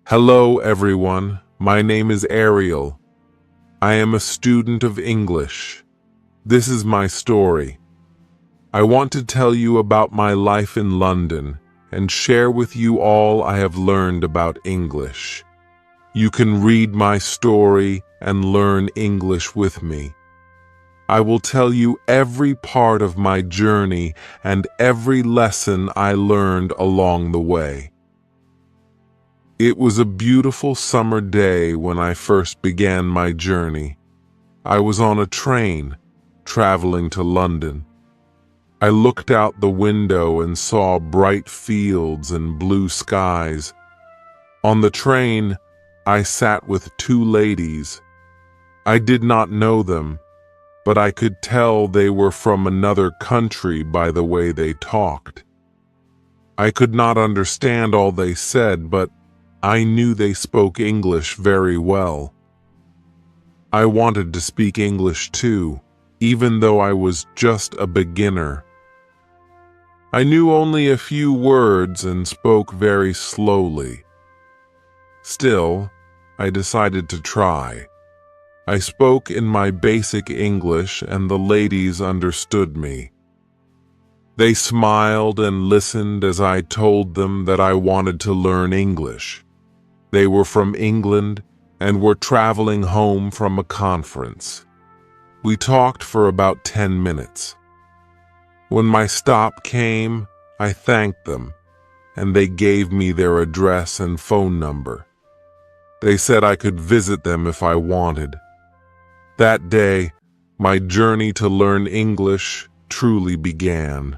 Hello, everyone. My name is Ariel. I am a student of English. This is my story. I want to tell you about my life in London and share with you all I have learned about English. You can read my story and learn English with me. I will tell you every part of my journey and every lesson I learned along the way. It was a beautiful summer day when I first began my journey. I was on a train, traveling to London. I looked out the window and saw bright fields and blue skies. On the train, I sat with two ladies. I did not know them, but I could tell they were from another country by the way they talked. I could not understand all they said, but I knew they spoke English very well. I wanted to speak English too, even though I was just a beginner. I knew only a few words and spoke very slowly. Still, I decided to try. I spoke in my basic English and the ladies understood me. They smiled and listened as I told them that I wanted to learn English. They were from England and were traveling home from a conference. We talked for about 10 minutes. When my stop came, I thanked them, and they gave me their address and phone number. They said I could visit them if I wanted. That day, my journey to learn English truly began.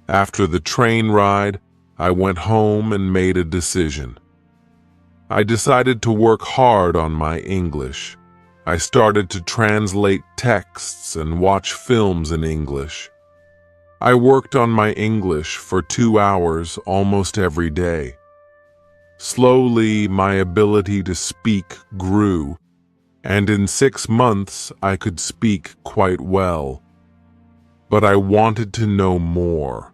After the train ride, I went home and made a decision. I decided to work hard on my English. I started to translate texts and watch films in English. I worked on my English for 2 hours almost every day. Slowly, my ability to speak grew, and in 6 months I could speak quite well. But I wanted to know more.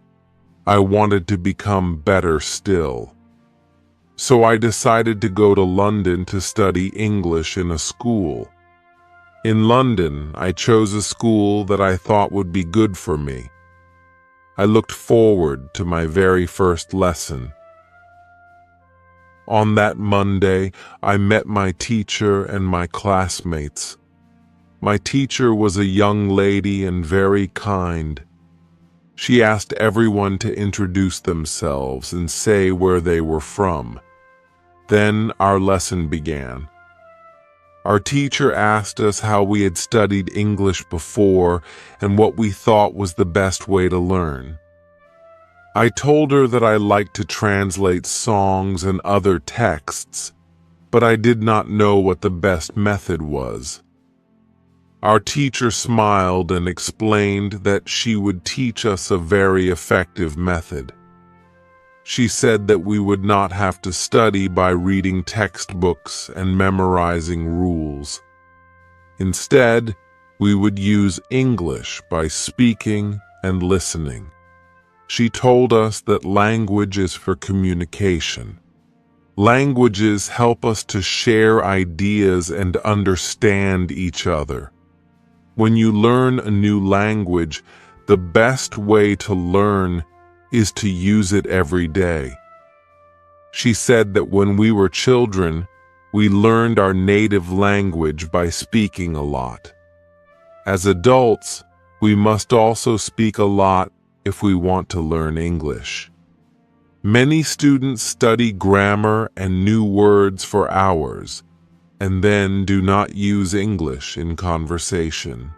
I wanted to become better still. So I decided to go to London to study English in a school. In London, I chose a school that I thought would be good for me. I looked forward to my very first lesson. On that Monday, I met my teacher and my classmates. My teacher was a young lady and very kind. She asked everyone to introduce themselves and say where they were from. Then our lesson began. Our teacher asked us how we had studied English before and what we thought was the best way to learn. I told her that I liked to translate songs and other texts, but I did not know what the best method was. Our teacher smiled and explained that she would teach us a very effective method. She said that we would not have to study by reading textbooks and memorizing rules. Instead, we would use English by speaking and listening. She told us that language is for communication. Languages help us to share ideas and understand each other. When you learn a new language, the best way to learn is to use it every day. She said that when we were children, we learned our native language by speaking a lot. As adults, we must also speak a lot if we want to learn English. Many students study grammar and new words for hours, and then do not use English in conversation.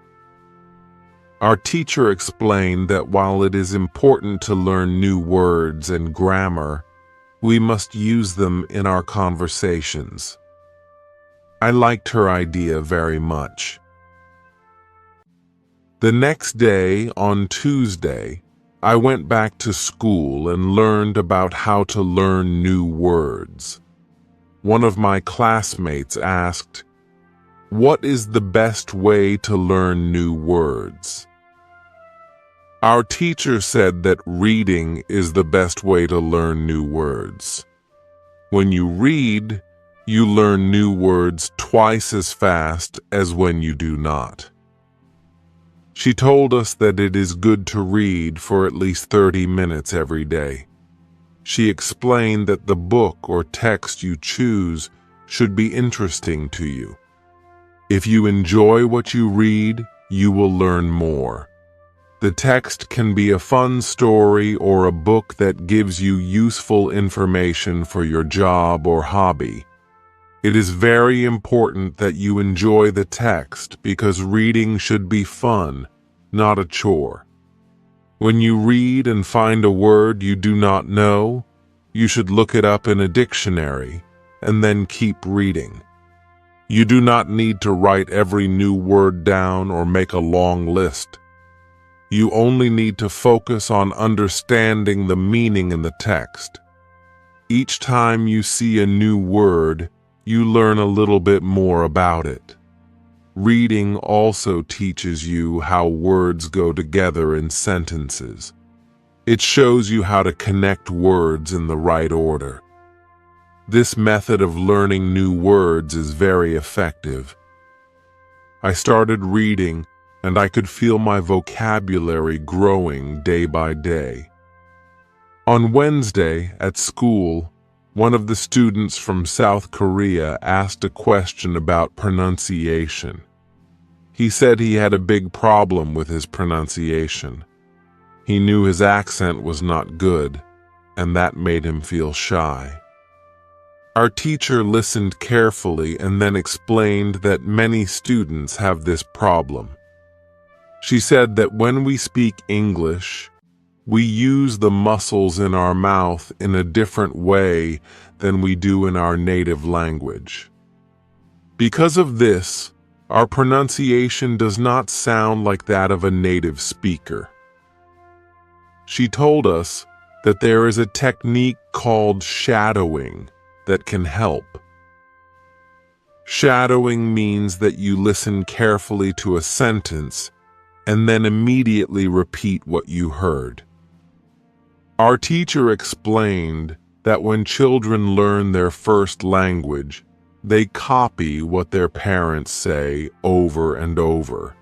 Our teacher explained that while it is important to learn new words and grammar, we must use them in our conversations. I liked her idea very much. The next day, on Tuesday, I went back to school and learned about how to learn new words. One of my classmates asked, "What is the best way to learn new words?" Our teacher said that reading is the best way to learn new words. When you read, you learn new words twice as fast as when you do not. She told us that it is good to read for at least 30 minutes every day. She explained that the book or text you choose should be interesting to you. If you enjoy what you read, you will learn more. The text can be a fun story or a book that gives you useful information for your job or hobby. It is very important that you enjoy the text because reading should be fun, not a chore. When you read and find a word you do not know, you should look it up in a dictionary and then keep reading. You do not need to write every new word down or make a long list. You only need to focus on understanding the meaning in the text. Each time you see a new word, you learn a little bit more about it. Reading also teaches you how words go together in sentences. It shows you how to connect words in the right order. This method of learning new words is very effective. I started reading, and I could feel my vocabulary growing day by day. On Wednesday, at school, one of the students from South Korea asked a question about pronunciation. He said he had a big problem with his pronunciation. He knew his accent was not good, and that made him feel shy. Our teacher listened carefully and then explained that many students have this problem. She said that when we speak English, we use the muscles in our mouth in a different way than we do in our native language. Because of this, our pronunciation does not sound like that of a native speaker. She told us that there is a technique called shadowing that can help. Shadowing means that you listen carefully to a sentence and then immediately repeat what you heard. Our teacher explained that when children learn their first language, they copy what their parents say over and over.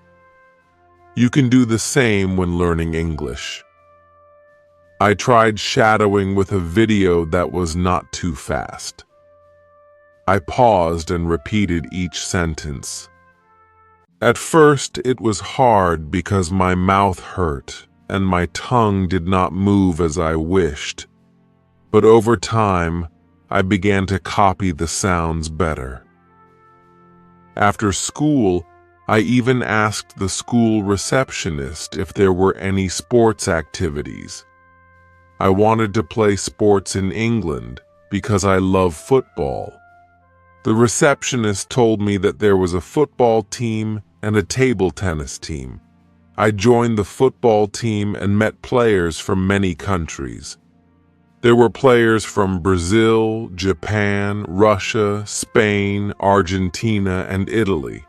You can do the same when learning English. I tried shadowing with a video that was not too fast. I paused and repeated each sentence. At first, it was hard because my mouth hurt and my tongue did not move as I wished. But over time, I began to copy the sounds better. After school, I even asked the school receptionist if there were any sports activities. I wanted to play sports in England because I love football. The receptionist told me that there was a football team and a table tennis team. I joined the football team and met players from many countries. There were players from Brazil, Japan, Russia, Spain, Argentina, and Italy.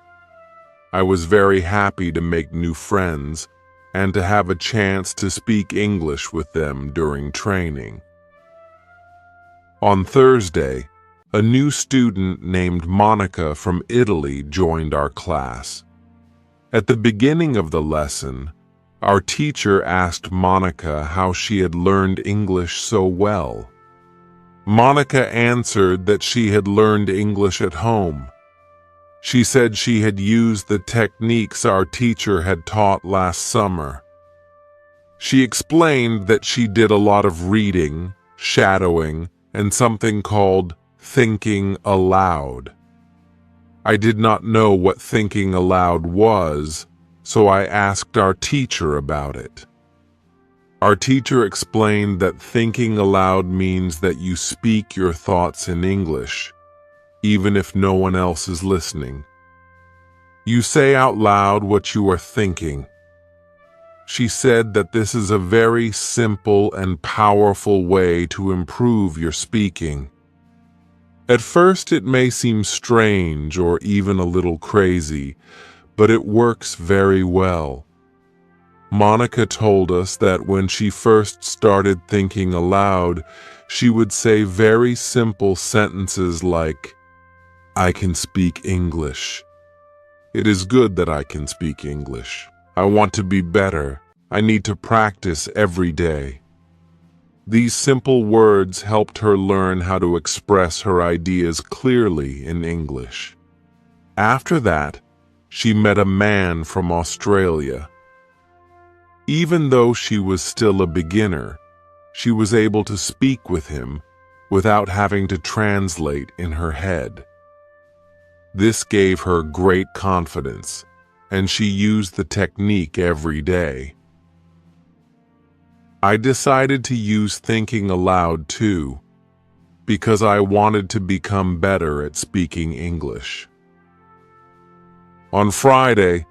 I was very happy to make new friends and to have a chance to speak English with them during training. On Thursday, a new student named Monica from Italy joined our class. At the beginning of the lesson, our teacher asked Monica how she had learned English so well. Monica answered that she had learned English at home. She said she had used the techniques our teacher had taught last summer. She explained that she did a lot of reading, shadowing, and something called thinking aloud. I did not know what thinking aloud was, so I asked our teacher about it. Our teacher explained that thinking aloud means that you speak your thoughts in English, even if no one else is listening. You say out loud what you are thinking. She said that this is a very simple and powerful way to improve your speaking. At first, it may seem strange or even a little crazy, but it works very well. Monica told us that when she first started thinking aloud, She would say very simple sentences like, "I can speak English. It is good that I can speak English. I want to be better. I need to practice every day." These simple words helped her learn how to express her ideas clearly in English. After that, she met a man from Australia. Even though she was still a beginner, she was able to speak with him without having to translate in her head. This gave her great confidence, and she used the technique every day. I decided to use thinking aloud too, because I wanted to become better at speaking English. On Friday,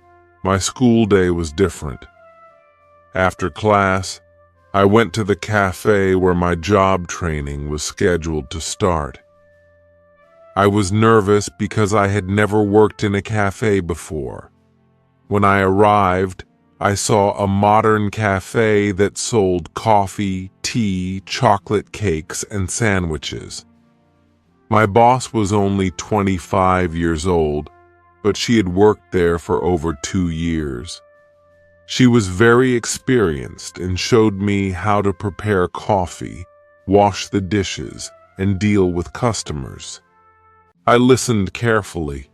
my school day was different. After class, I went to the cafe where my job training was scheduled to start. I was nervous because I had never worked in a cafe before. When I arrived, I saw a modern cafe that sold coffee, tea, chocolate cakes, and sandwiches. My boss was only 25 years old, but she had worked there for over 2 years. She was very experienced and showed me how to prepare coffee, wash the dishes, and deal with customers. I listened carefully,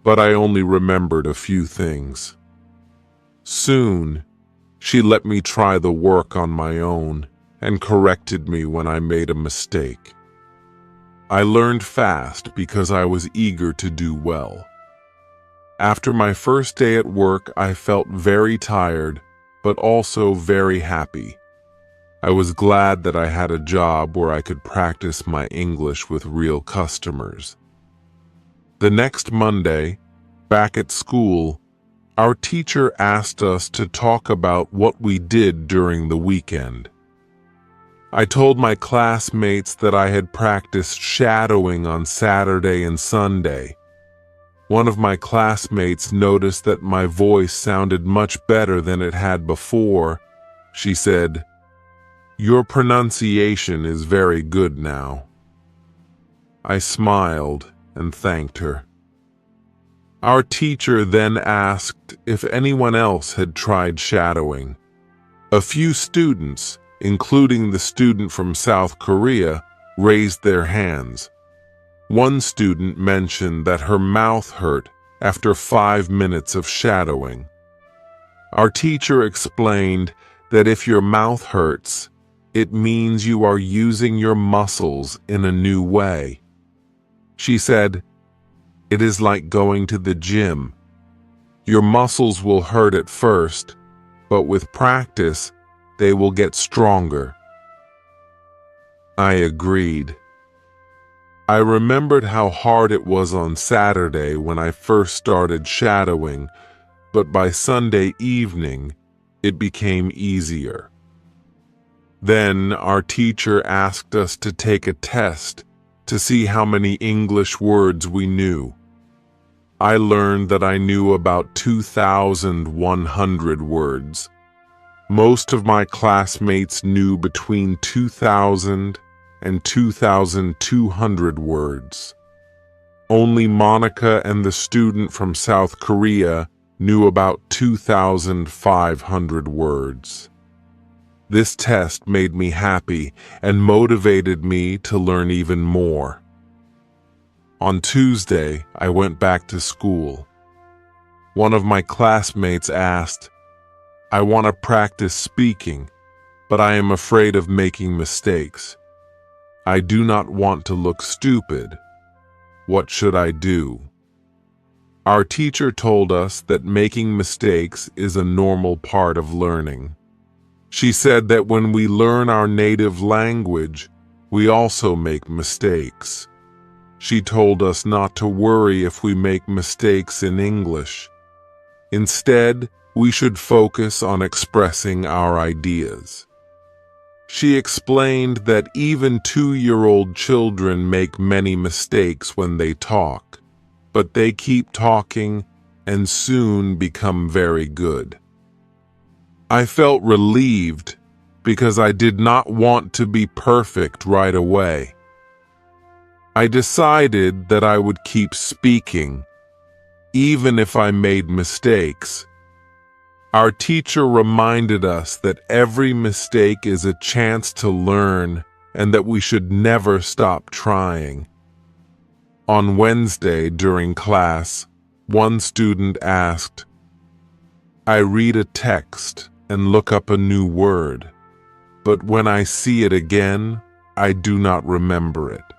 but I only remembered a few things. Soon, she let me try the work on my own and corrected me when I made a mistake. I learned fast because I was eager to do well. After my first day at work, I felt very tired, but also very happy. I was glad that I had a job where I could practice my English with real customers. The next Monday, back at school, our teacher asked us to talk about what we did during the weekend. I told my classmates that I had practiced shadowing on Saturday and Sunday. One of my classmates noticed that my voice sounded much better than it had before. She said, "Your pronunciation is very good now." I smiled and thanked her. Our teacher then asked if anyone else had tried shadowing. A few students, including the student from South Korea, raised their hands. One student mentioned that her mouth hurt after 5 minutes of shadowing. Our teacher explained that if your mouth hurts, it means you are using your muscles in a new way. She said, "It is like going to the gym. Your muscles will hurt at first, but with practice, they will get stronger." I agreed. I remembered how hard it was on Saturday when I first started shadowing, but by Sunday evening, it became easier. Then our teacher asked us to take a test to see how many English words we knew. I learned that I knew about 2,100 words. Most of my classmates knew between 2,000 and 2,200 words. Only Monica and the student from South Korea knew about 2,500 words. This test made me happy and motivated me to learn even more. On Tuesday, I went back to school. One of my classmates asked, "I want to practice speaking, but I am afraid of making mistakes. I do not want to look stupid. What should I do?" Our teacher told us that making mistakes is a normal part of learning. She said that when we learn our native language, we also make mistakes. She told us not to worry if we make mistakes in English. Instead, we should focus on expressing our ideas. She explained that even 2-year-old children make many mistakes when they talk, but they keep talking and soon become very good. I felt relieved because I did not want to be perfect right away. I decided that I would keep speaking, even if I made mistakes. Our teacher reminded us that every mistake is a chance to learn and that we should never stop trying. On Wednesday during class, one student asked, "I read a text and look up a new word, but when I see it again, I do not remember it.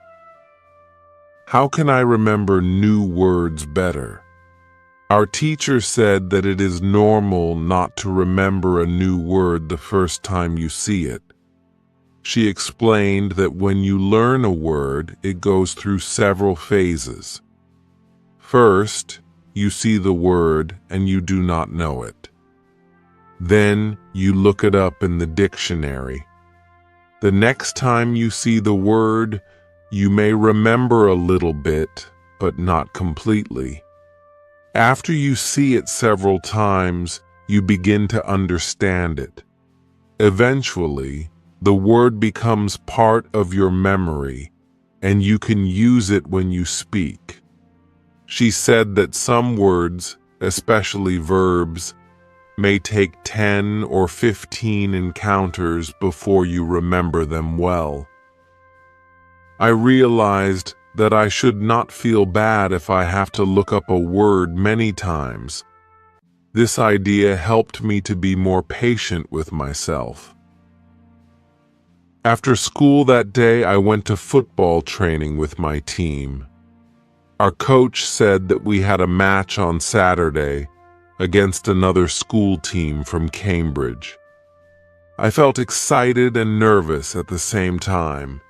How can I remember new words better?" Our teacher said that it is normal not to remember a new word the first time you see it. She explained that when you learn a word, it goes through several phases. First, you see the word and you do not know it. Then you look it up in the dictionary. The next time you see the word, you may remember a little bit, but not completely. After you see it several times, you begin to understand it. Eventually, the word becomes part of your memory, and you can use it when you speak. She said that some words, especially verbs, may take 10 or 15 encounters before you remember them well. I realized that I should not feel bad if I have to look up a word many times. This idea helped me to be more patient with myself. After school that day, I went to football training with my team. Our coach said that we had a match on Saturday against another school team from Cambridge. I felt excited and nervous at the same time.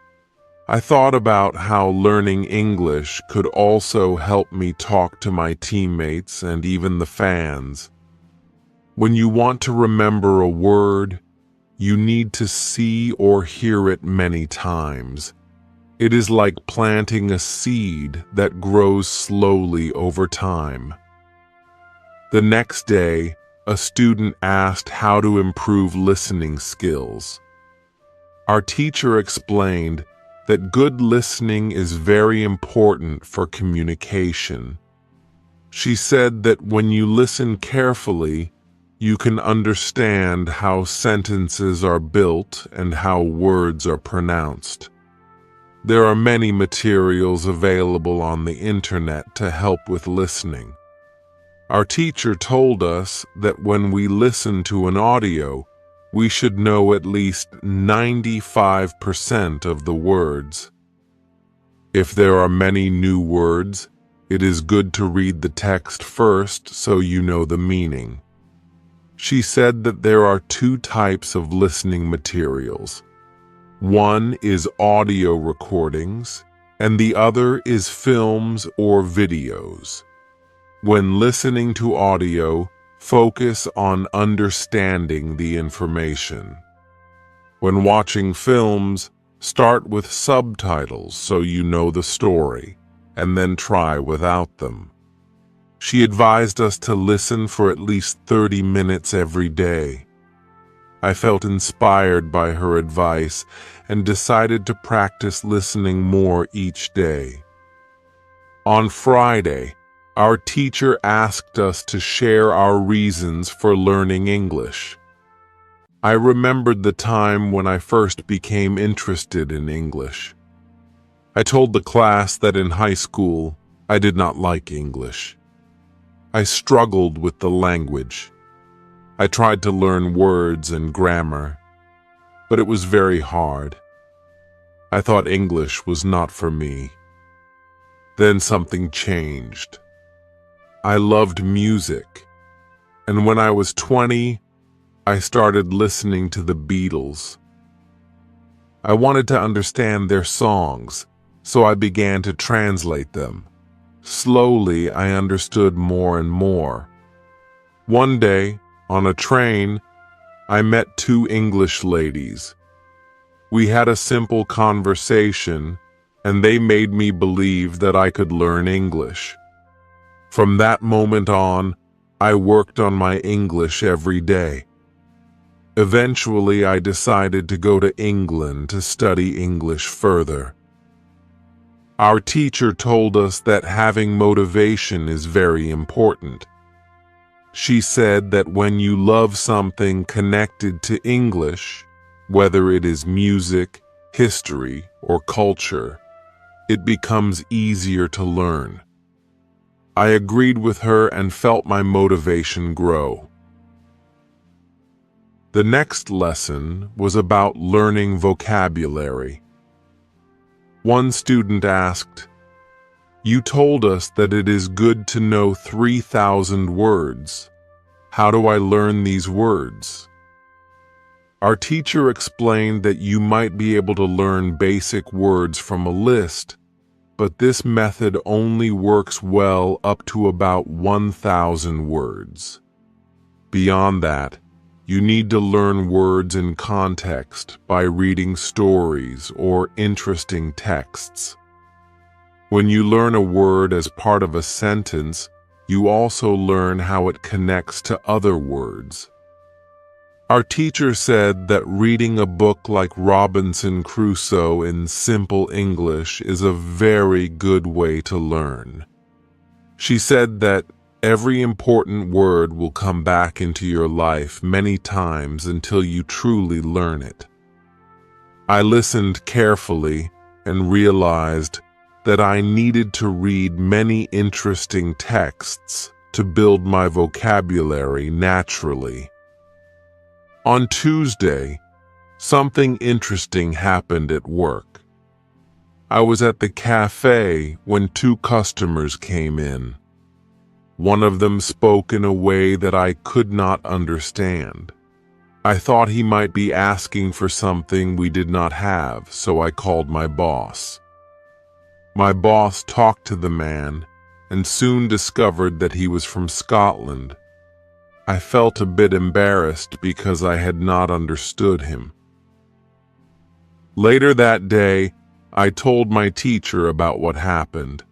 I thought about how learning English could also help me talk to my teammates and even the fans. When you want to remember a word, you need to see or hear it many times. It is like planting a seed that grows slowly over time. The next day, a student asked how to improve listening skills. Our teacher explained that good listening is very important for communication. She said that when you listen carefully, you can understand how sentences are built and how words are pronounced. There are many materials available on the internet to help with listening. Our teacher told us that when we listen to an audio, we should know at least 95% of the words. If there are many new words, it is good to read the text first so you know the meaning. She said that there are two types of listening materials. One is audio recordings, and the other is films or videos. When listening to audio, focus on understanding the information. When watching films, start with subtitles so you know the story, and then try without them. She advised us to listen for at least 30 minutes every day. I felt inspired by her advice and decided to practice listening more each day. On Friday, our teacher asked us to share our reasons for learning English. I remembered the time when I first became interested in English. I told the class that in high school, I did not like English. I struggled with the language. I tried to learn words and grammar, but it was very hard. I thought English was not for me. Then something changed. I loved music, and when I was 20, I started listening to the Beatles. I wanted to understand their songs, so I began to translate them. Slowly, I understood more and more. One day, on a train, I met two English ladies. We had a simple conversation, and they made me believe that I could learn English. From that moment on, I worked on my English every day. Eventually, I decided to go to England to study English further. Our teacher told us that having motivation is very important. She said that when you love something connected to English, whether it is music, history, or culture, it becomes easier to learn. I agreed with her and felt my motivation grow. The next lesson was about learning vocabulary. One student asked, "You told us that it is good to know 3,000 words. How do I learn these words?" Our teacher explained that you might be able to learn basic words from a list, but this method only works well up to about 1,000 words. Beyond that, you need to learn words in context by reading stories or interesting texts. When you learn a word as part of a sentence, you also learn how it connects to other words. Our teacher said that reading a book like Robinson Crusoe in simple English is a very good way to learn. She said that every important word will come back into your life many times until you truly learn it. I listened carefully and realized that I needed to read many interesting texts to build my vocabulary naturally. On Tuesday, something interesting happened at work. I was at the cafe when two customers came in. One of them spoke in a way that I could not understand. I thought he might be asking for something we did not have, so I called my boss. My boss talked to the man and soon discovered that he was from Scotland. I felt a bit embarrassed because I had not understood him. Later that day, I told my teacher about what happened.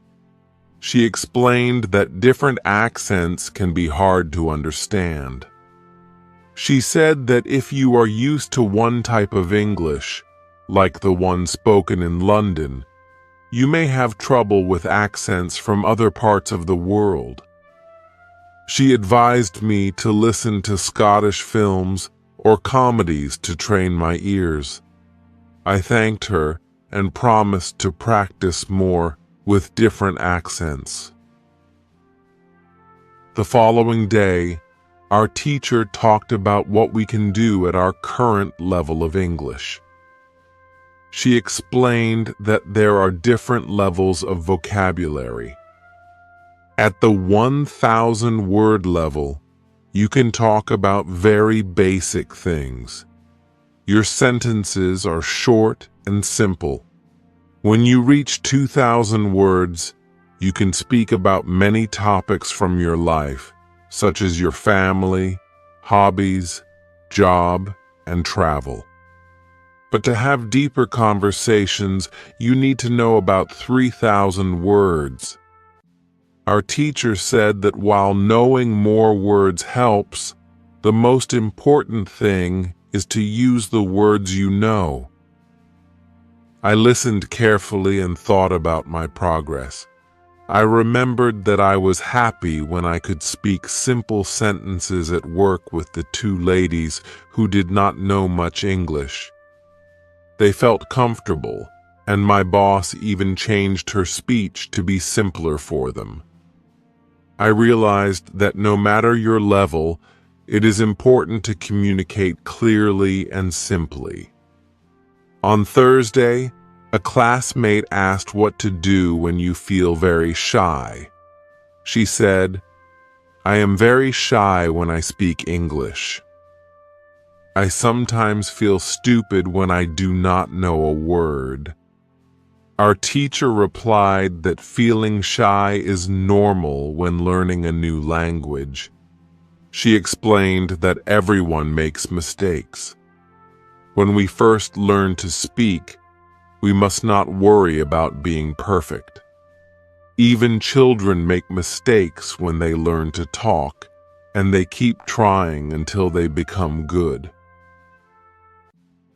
She explained that different accents can be hard to understand. She said that if you are used to one type of English, like the one spoken in London, you may have trouble with accents from other parts of the world. She advised me to listen to Scottish films or comedies to train my ears. I thanked her and promised to practice more with different accents. The following day, our teacher talked about what we can do at our current level of English. She explained that there are different levels of vocabulary. At the 1,000 word level, you can talk about very basic things. Your sentences are short and simple. When you reach 2,000 words, you can speak about many topics from your life, such as your family, hobbies, job, and travel. But to have deeper conversations, you need to know about 3,000 words. Our teacher said that while knowing more words helps, the most important thing is to use the words you know. I listened carefully and thought about my progress. I remembered that I was happy when I could speak simple sentences at work with the two ladies who did not know much English. They felt comfortable, and my boss even changed her speech to be simpler for them. I realized that no matter your level, it is important to communicate clearly and simply. On Thursday, a classmate asked what to do when you feel very shy. She said, "I am very shy when I speak English. I sometimes feel stupid when I do not know a word." Our teacher replied that feeling shy is normal when learning a new language. She explained that everyone makes mistakes. When we first learn to speak, we must not worry about being perfect. Even children make mistakes when they learn to talk, and they keep trying until they become good.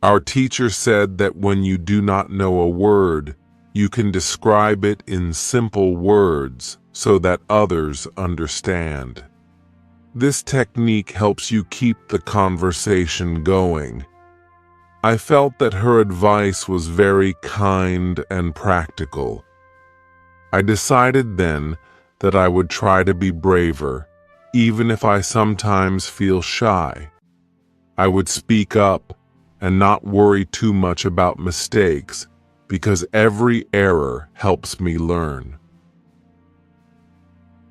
Our teacher said that when you do not know a word, you can describe it in simple words so that others understand. This technique helps you keep the conversation going. I felt that her advice was very kind and practical. I decided then that I would try to be braver, even if I sometimes feel shy. I would speak up and not worry too much about mistakes, because every error helps me learn.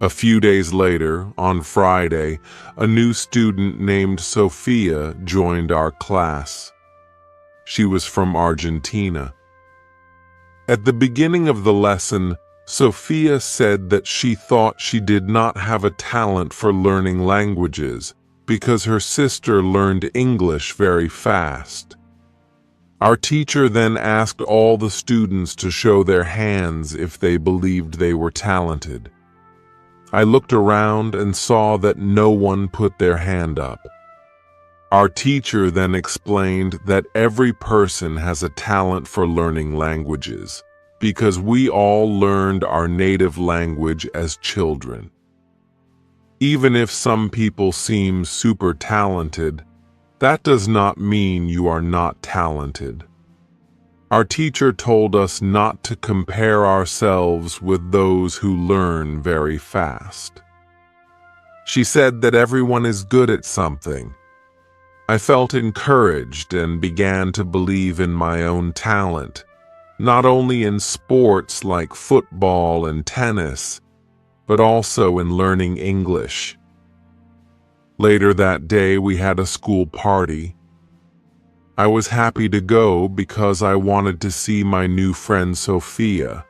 A few days later, on Friday, a new student named Sophia joined our class. She was from Argentina. At the beginning of the lesson, Sophia said that she thought she did not have a talent for learning languages because her sister learned English very fast. Our teacher then asked all the students to show their hands if they believed they were talented. I looked around and saw that no one put their hand up. Our teacher then explained that every person has a talent for learning languages, because we all learned our native language as children. Even if some people seem super talented, that does not mean you are not talented. Our teacher told us not to compare ourselves with those who learn very fast. She said that everyone is good at something. I felt encouraged and began to believe in my own talent, not only in sports like football and tennis, but also in learning English. Later that day, we had a school party. I was happy to go because I wanted to see my new friend Sophia.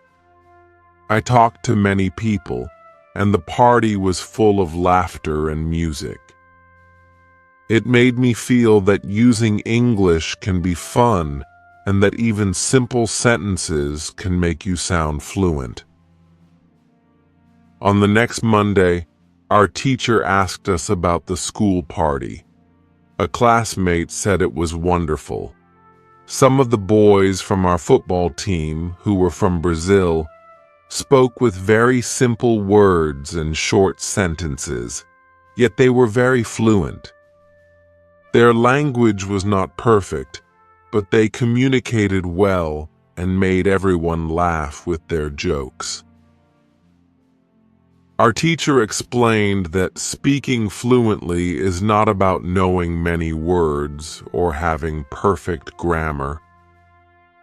I talked to many people, and the party was full of laughter and music. It made me feel that using English can be fun and that even simple sentences can make you sound fluent. On the next Monday, our teacher asked us about the school party. A classmate said it was wonderful. Some of the boys from our football team, who were from Brazil, spoke with very simple words and short sentences, yet they were very fluent. Their language was not perfect, but they communicated well and made everyone laugh with their jokes. Our teacher explained that speaking fluently is not about knowing many words or having perfect grammar.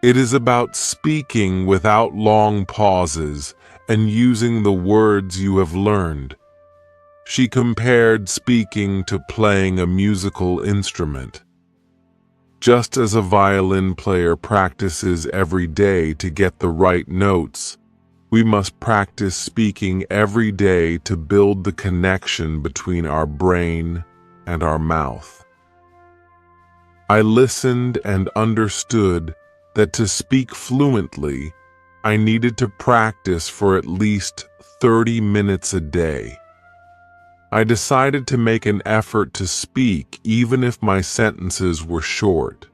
It is about speaking without long pauses and using the words you have learned. She compared speaking to playing a musical instrument. Just as a violin player practices every day to get the right notes, we must practice speaking every day to build the connection between our brain and our mouth. I listened and understood that to speak fluently, I needed to practice for at least 30 minutes a day. I decided to make an effort to speak even if my sentences were short.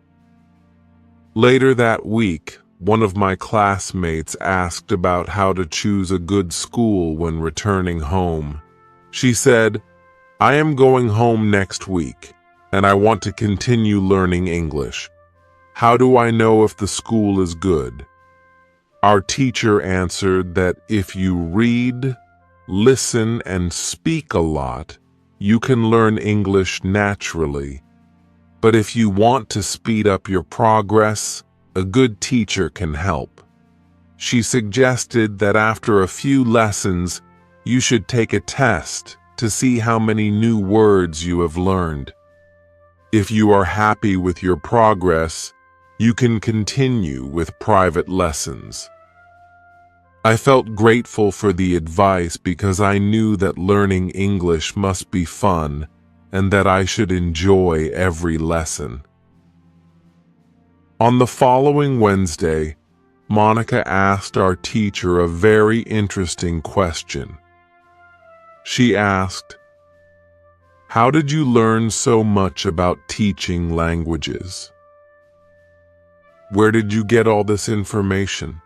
Later that week, one of my classmates asked about how to choose a good school when returning home. She said, "I am going home next week, and I want to continue learning English. How do I know if the school is good?" Our teacher answered that if you read, listen, and speak a lot, you can learn English naturally. But if you want to speed up your progress, a good teacher can help. She suggested that after a few lessons, you should take a test to see how many new words you have learned. If you are happy with your progress, you can continue with private lessons. I felt grateful for the advice because I knew that learning English must be fun and that I should enjoy every lesson. On the following Wednesday, Monica asked our teacher a very interesting question. She asked, "How did you learn so much about teaching languages?" Where did you get all this information?"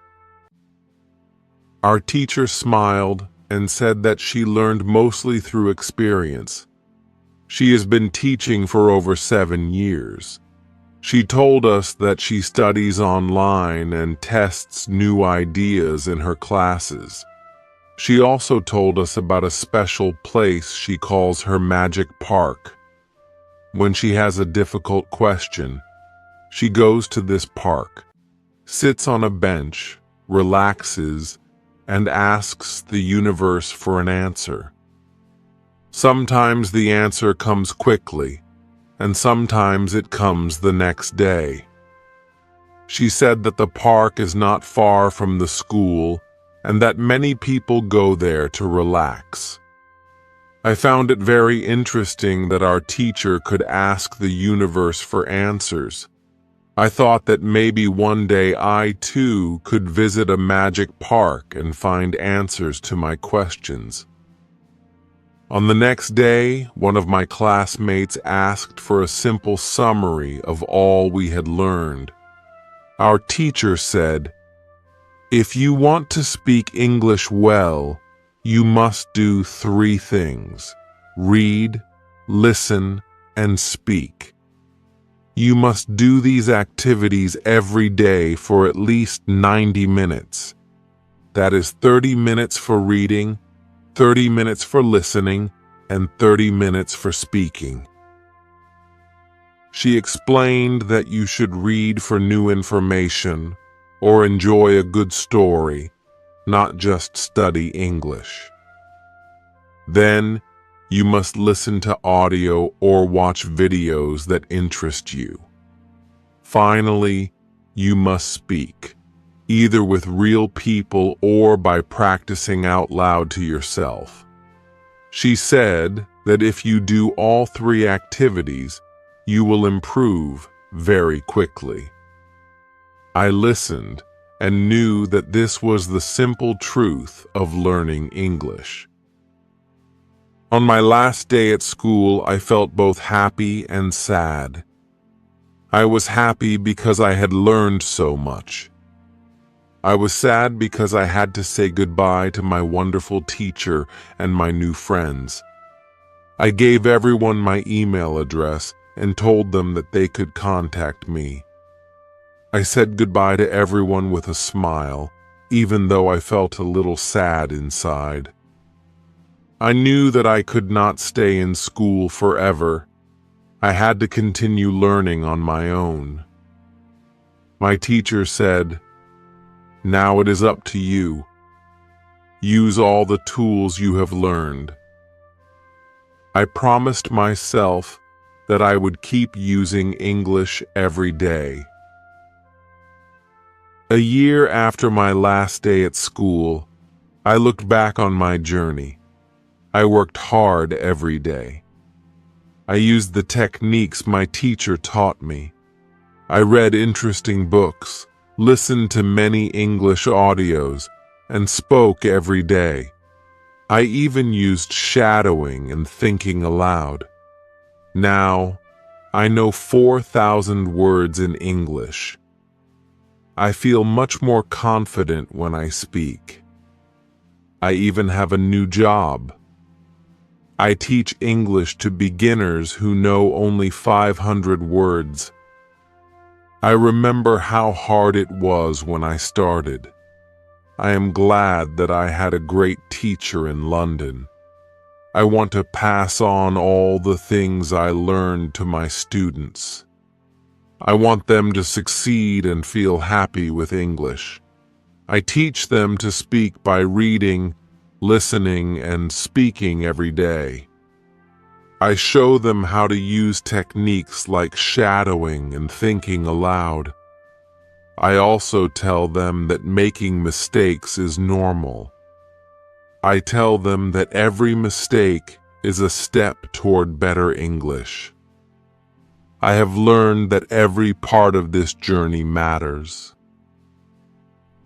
Our teacher smiled and said that she learned mostly through experience. She has been teaching for over 7 years. She told us that she studies online and tests new ideas in her classes. She also told us about a special place she calls her magic park. When she has a difficult question, she goes to this park, sits on a bench, relaxes, and asks the universe for an answer. Sometimes the answer comes quickly, and sometimes it comes the next day. She said that the park is not far from the school and that many people go there to relax. I found it very interesting that our teacher could ask the universe for answers. I thought that maybe one day I too could visit a magic park and find answers to my questions. On the next day, one of my classmates asked for a simple summary of all we had learned. Our teacher said, "If you want to speak English well, you must do 3 things: read, listen, and speak. You must do these activities every day for at least 90 minutes. That is 30 minutes for reading, 30 minutes for listening, and 30 minutes for speaking." She explained that you should read for new information or enjoy a good story, not just study English. Then, you must listen to audio or watch videos that interest you. Finally, you must speak, either with real people or by practicing out loud to yourself. She said that if you do all 3 activities, you will improve very quickly. I listened and knew that this was the simple truth of learning English. On my last day at school, I felt both happy and sad. I was happy because I had learned so much. I was sad because I had to say goodbye to my wonderful teacher and my new friends. I gave everyone my email address and told them that they could contact me. I said goodbye to everyone with a smile, even though I felt a little sad inside. I knew that I could not stay in school forever. I had to continue learning on my own. My teacher said, "Now it is up to you. Use all the tools you have learned." I promised myself that I would keep using English every day. A year after my last day at school, I looked back on my journey. I worked hard every day. I used the techniques my teacher taught me. I read interesting books, listened to many English audios, and spoke every day. I even used shadowing and thinking aloud. Now, I know 4,000 words in English. I feel much more confident when I speak. I even have a new job. I teach English to beginners who know only 500 words. I remember how hard it was when I started. I am glad that I had a great teacher in London. I want to pass on all the things I learned to my students. I want them to succeed and feel happy with English. I teach them to speak by reading, listening, and speaking every day. I show them how to use techniques like shadowing and thinking aloud. I also tell them that making mistakes is normal. I tell them that every mistake is a step toward better English. I have learned that every part of this journey matters.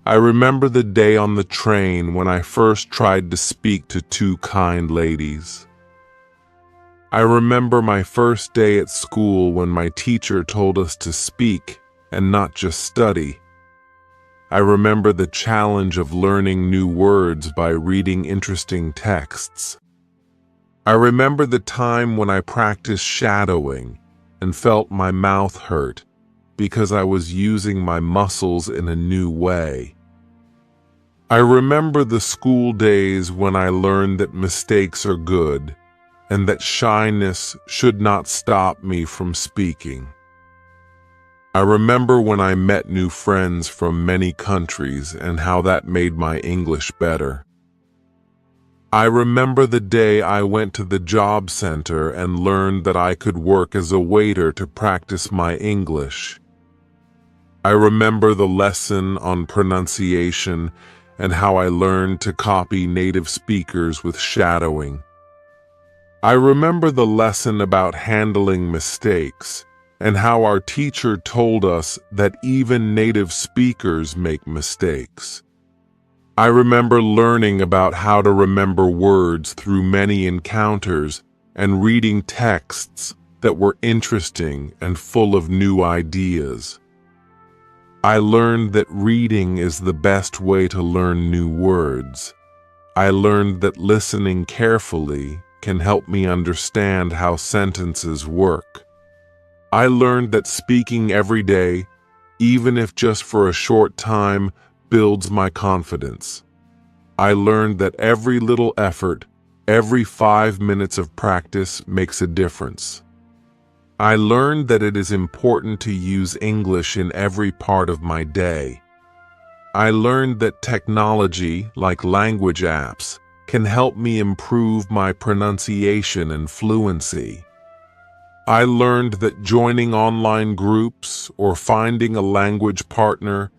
I remember the day on the train when I first tried to speak to 2 kind ladies. I remember my first day at school when my teacher told us to speak and not just study. I remember the challenge of learning new words by reading interesting texts. I remember the time when I practiced shadowing and felt my mouth hurt because I was using my muscles in a new way. I remember the school days when I learned that mistakes are good and that shyness should not stop me from speaking. I remember when I met new friends from many countries and how that made my English better. I remember the day I went to the job center and learned that I could work as a waiter to practice my English. I remember the lesson on pronunciation and how I learned to copy native speakers with shadowing. I remember the lesson about handling mistakes and how our teacher told us that even native speakers make mistakes. I remember learning about how to remember words through many encounters and reading texts that were interesting and full of new ideas. I learned that reading is the best way to learn new words. I learned that listening carefully can help me understand how sentences work. I learned that speaking every day, even if just for a short time, builds my confidence. I learned that every little effort, every 5 minutes of practice makes a difference. I learned that it is important to use English in every part of my day. I learned that technology, like language apps, can help me improve my pronunciation and fluency. I learned that joining online groups or finding a language partner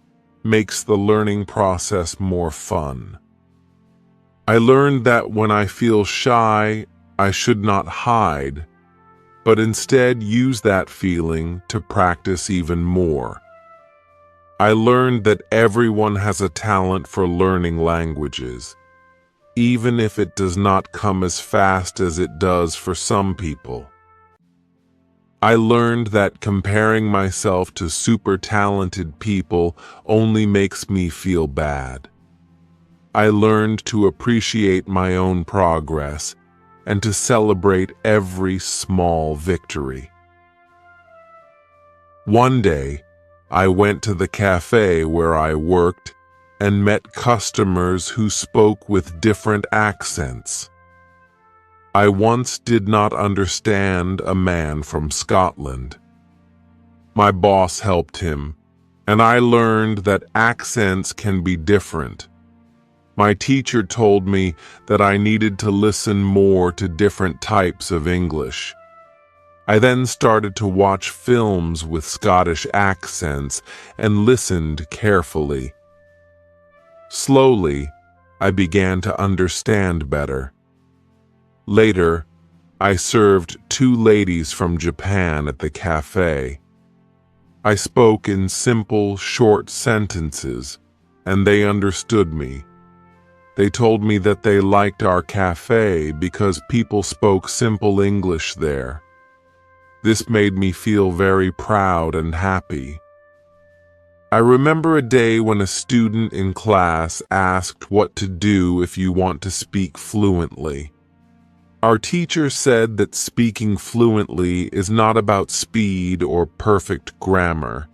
makes the learning process more fun. I learned that when I feel shy, I should not hide, but instead use that feeling to practice even more. I learned that everyone has a talent for learning languages, even if it does not come as fast as it does for some people. I learned that comparing myself to super talented people only makes me feel bad. I learned to appreciate my own progress and to celebrate every small victory. One day, I went to the cafe where I worked and met customers who spoke with different accents. I once did not understand a man from Scotland. My boss helped him, and I learned that accents can be different. My teacher told me that I needed to listen more to different types of English. I then started to watch films with Scottish accents and listened carefully. Slowly, I began to understand better. Later, I served 2 ladies from Japan at the cafe. I spoke in simple, short sentences, and they understood me. They told me that they liked our cafe because people spoke simple English there. This made me feel very proud and happy. I remember a day when a student in class asked what to do if you want to speak fluently. Our teacher said that speaking fluently is not about speed or perfect grammar.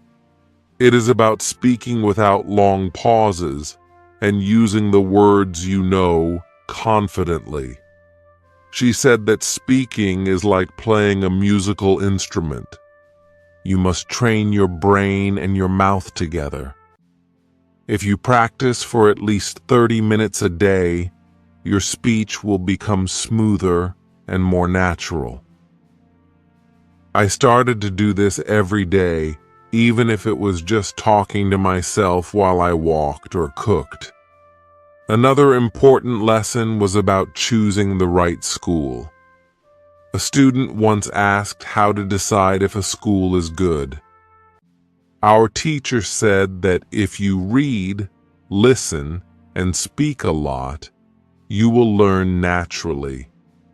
It is about speaking without long pauses and using the words you know confidently. She said that speaking is like playing a musical instrument. You must train your brain and your mouth together. If you practice for at least 30 minutes a day, your speech will become smoother and more natural. I started to do this every day, even if it was just talking to myself while I walked or cooked. Another important lesson was about choosing the right school. A student once asked how to decide if a school is good. Our teacher said that if you read, listen, and speak a lot, you will learn naturally.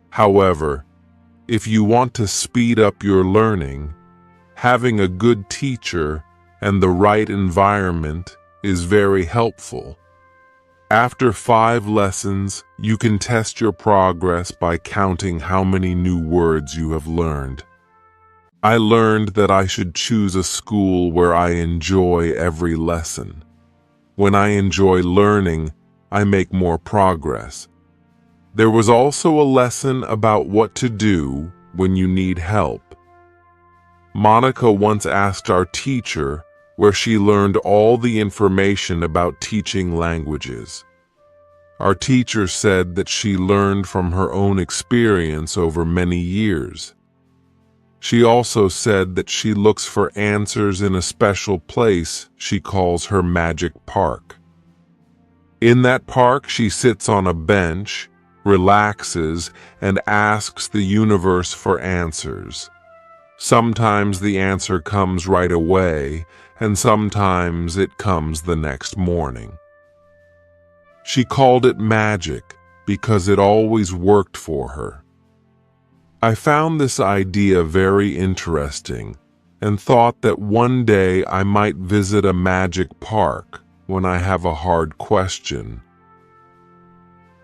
However, if you want to speed up your learning, having a good teacher and the right environment is very helpful. After 5 lessons, you can test your progress by counting how many new words you have learned. I learned that I should choose a school where I enjoy every lesson. When I enjoy learning, I make more progress. There was also a lesson about what to do when you need help. Monica once asked our teacher where she learned all the information about teaching languages. Our teacher said that she learned from her own experience over many years. She also said that she looks for answers in a special place she calls her magic park. In that park, she sits on a bench, relaxes, and asks the universe for answers. Sometimes the answer comes right away, and sometimes it comes the next morning. She called it magic because it always worked for her. I found this idea very interesting and thought that one day I might visit a magic park when I have a hard question.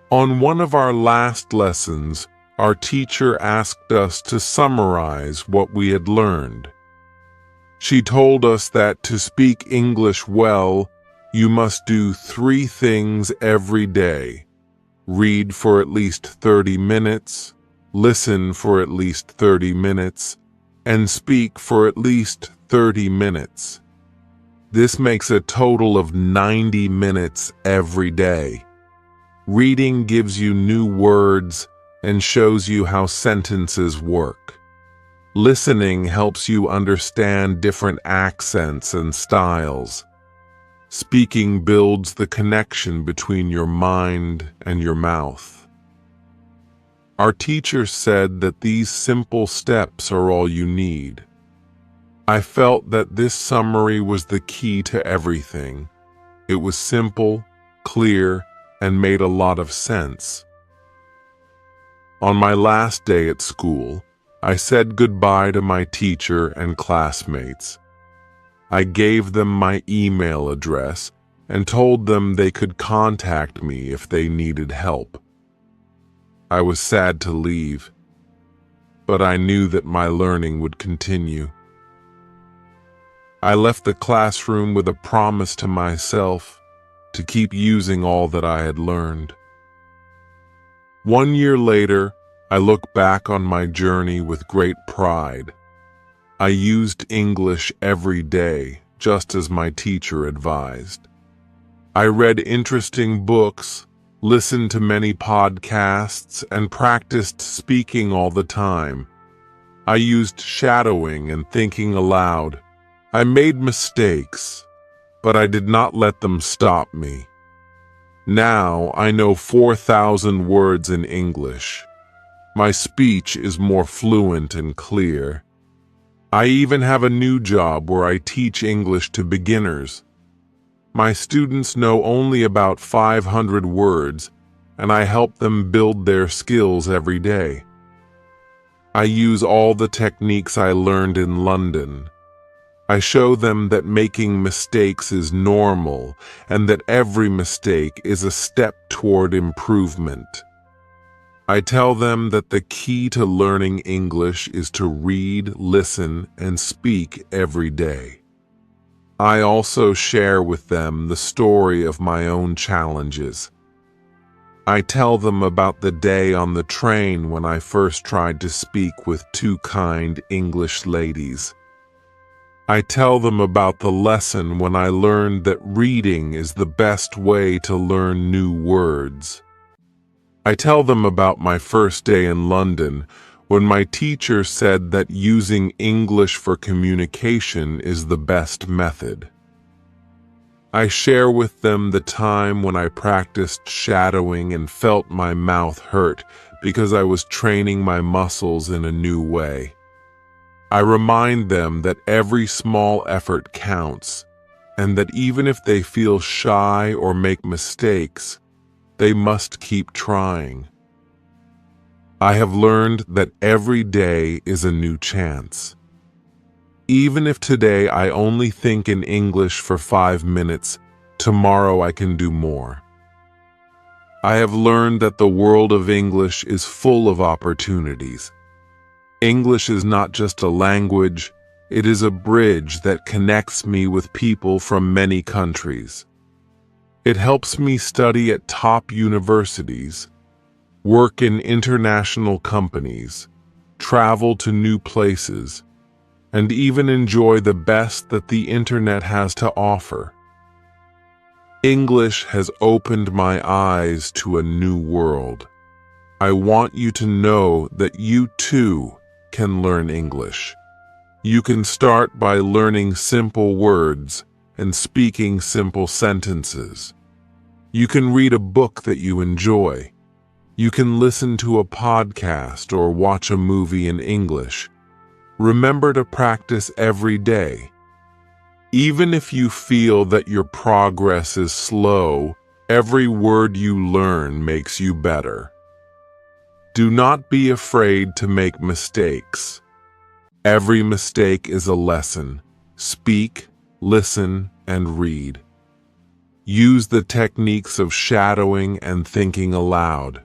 On one of our last lessons, our teacher asked us to summarize what we had learned. She told us that to speak English well, you must do 3 things every day: read for at least 30 minutes, listen for at least 30 minutes, and speak for at least 30 minutes. This makes a total of 90 minutes every day. Reading gives you new words and shows you how sentences work. Listening helps you understand different accents and styles. Speaking builds the connection between your mind and your mouth. Our teacher said that these simple steps are all you need. I felt that this summary was the key to everything. It was simple, clear, and made a lot of sense. On my last day at school, I said goodbye to my teacher and classmates. I gave them my email address and told them they could contact me if they needed help. I was sad to leave, but I knew that my learning would continue. I left the classroom with a promise to myself to keep using all that I had learned. 1 year later, I look back on my journey with great pride. I used English every day, just as my teacher advised. I read interesting books, listened to many podcasts, and practiced speaking all the time. I used shadowing and thinking aloud. I made mistakes, but I did not let them stop me. Now I know 4,000 words in English. My speech is more fluent and clear. I even have a new job where I teach English to beginners. My students know only about 500 words, and I help them build their skills every day. I use all the techniques I learned in London. I show them that making mistakes is normal and that every mistake is a step toward improvement. I tell them that the key to learning English is to read, listen, and speak every day. I also share with them the story of my own challenges. I tell them about the day on the train when I first tried to speak with 2 kind English ladies. I tell them about the lesson when I learned that reading is the best way to learn new words. I tell them about my first day in London when my teacher said that using English for communication is the best method. I share with them the time when I practiced shadowing and felt my mouth hurt because I was training my muscles in a new way. I remind them that every small effort counts, and that even if they feel shy or make mistakes, they must keep trying. I have learned that every day is a new chance. Even if today I only think in English for 5 minutes, tomorrow I can do more. I have learned that the world of English is full of opportunities. English is not just a language, it is a bridge that connects me with people from many countries. It helps me study at top universities, work in international companies, travel to new places, and even enjoy the best that the internet has to offer. English has opened my eyes to a new world. I want you to know that you too can learn English. You can start by learning simple words and speaking simple sentences. You can read a book that you enjoy. You can listen to a podcast or watch a movie in English. Remember to practice every day. Even if you feel that your progress is slow, every word you learn makes you better. Do not be afraid to make mistakes. Every mistake is a lesson. Speak, listen, and read. Use the techniques of shadowing and thinking aloud.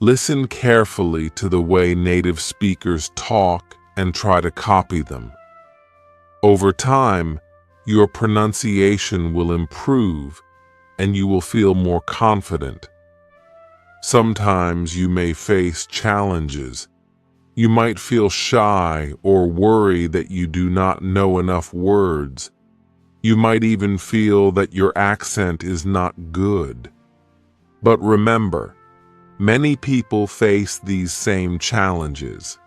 Listen carefully to the way native speakers talk and try to copy them. Over time, your pronunciation will improve and you will feel more confident. Sometimes you may face challenges. You might feel shy or worry that you do not know enough words. You might even feel that your accent is not good. But remember, many people face these same challenges.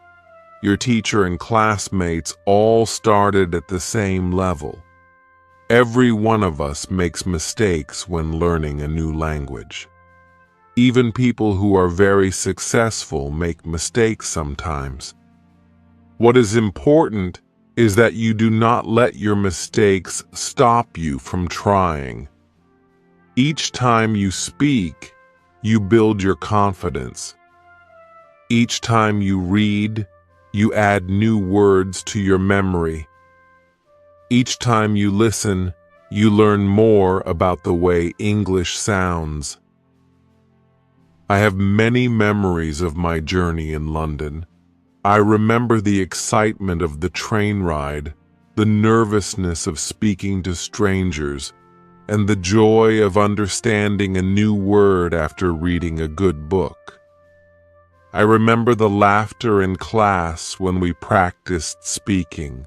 Your teacher and classmates all started at the same level. Every one of us makes mistakes when learning a new language. Even people who are very successful make mistakes sometimes. What is important is that you do not let your mistakes stop you from trying. Each time you speak, you build your confidence. Each time you read, you add new words to your memory. Each time you listen, you learn more about the way English sounds. I have many memories of my journey in London. I remember the excitement of the train ride, the nervousness of speaking to strangers, and the joy of understanding a new word after reading a good book. I remember the laughter in class when we practiced speaking,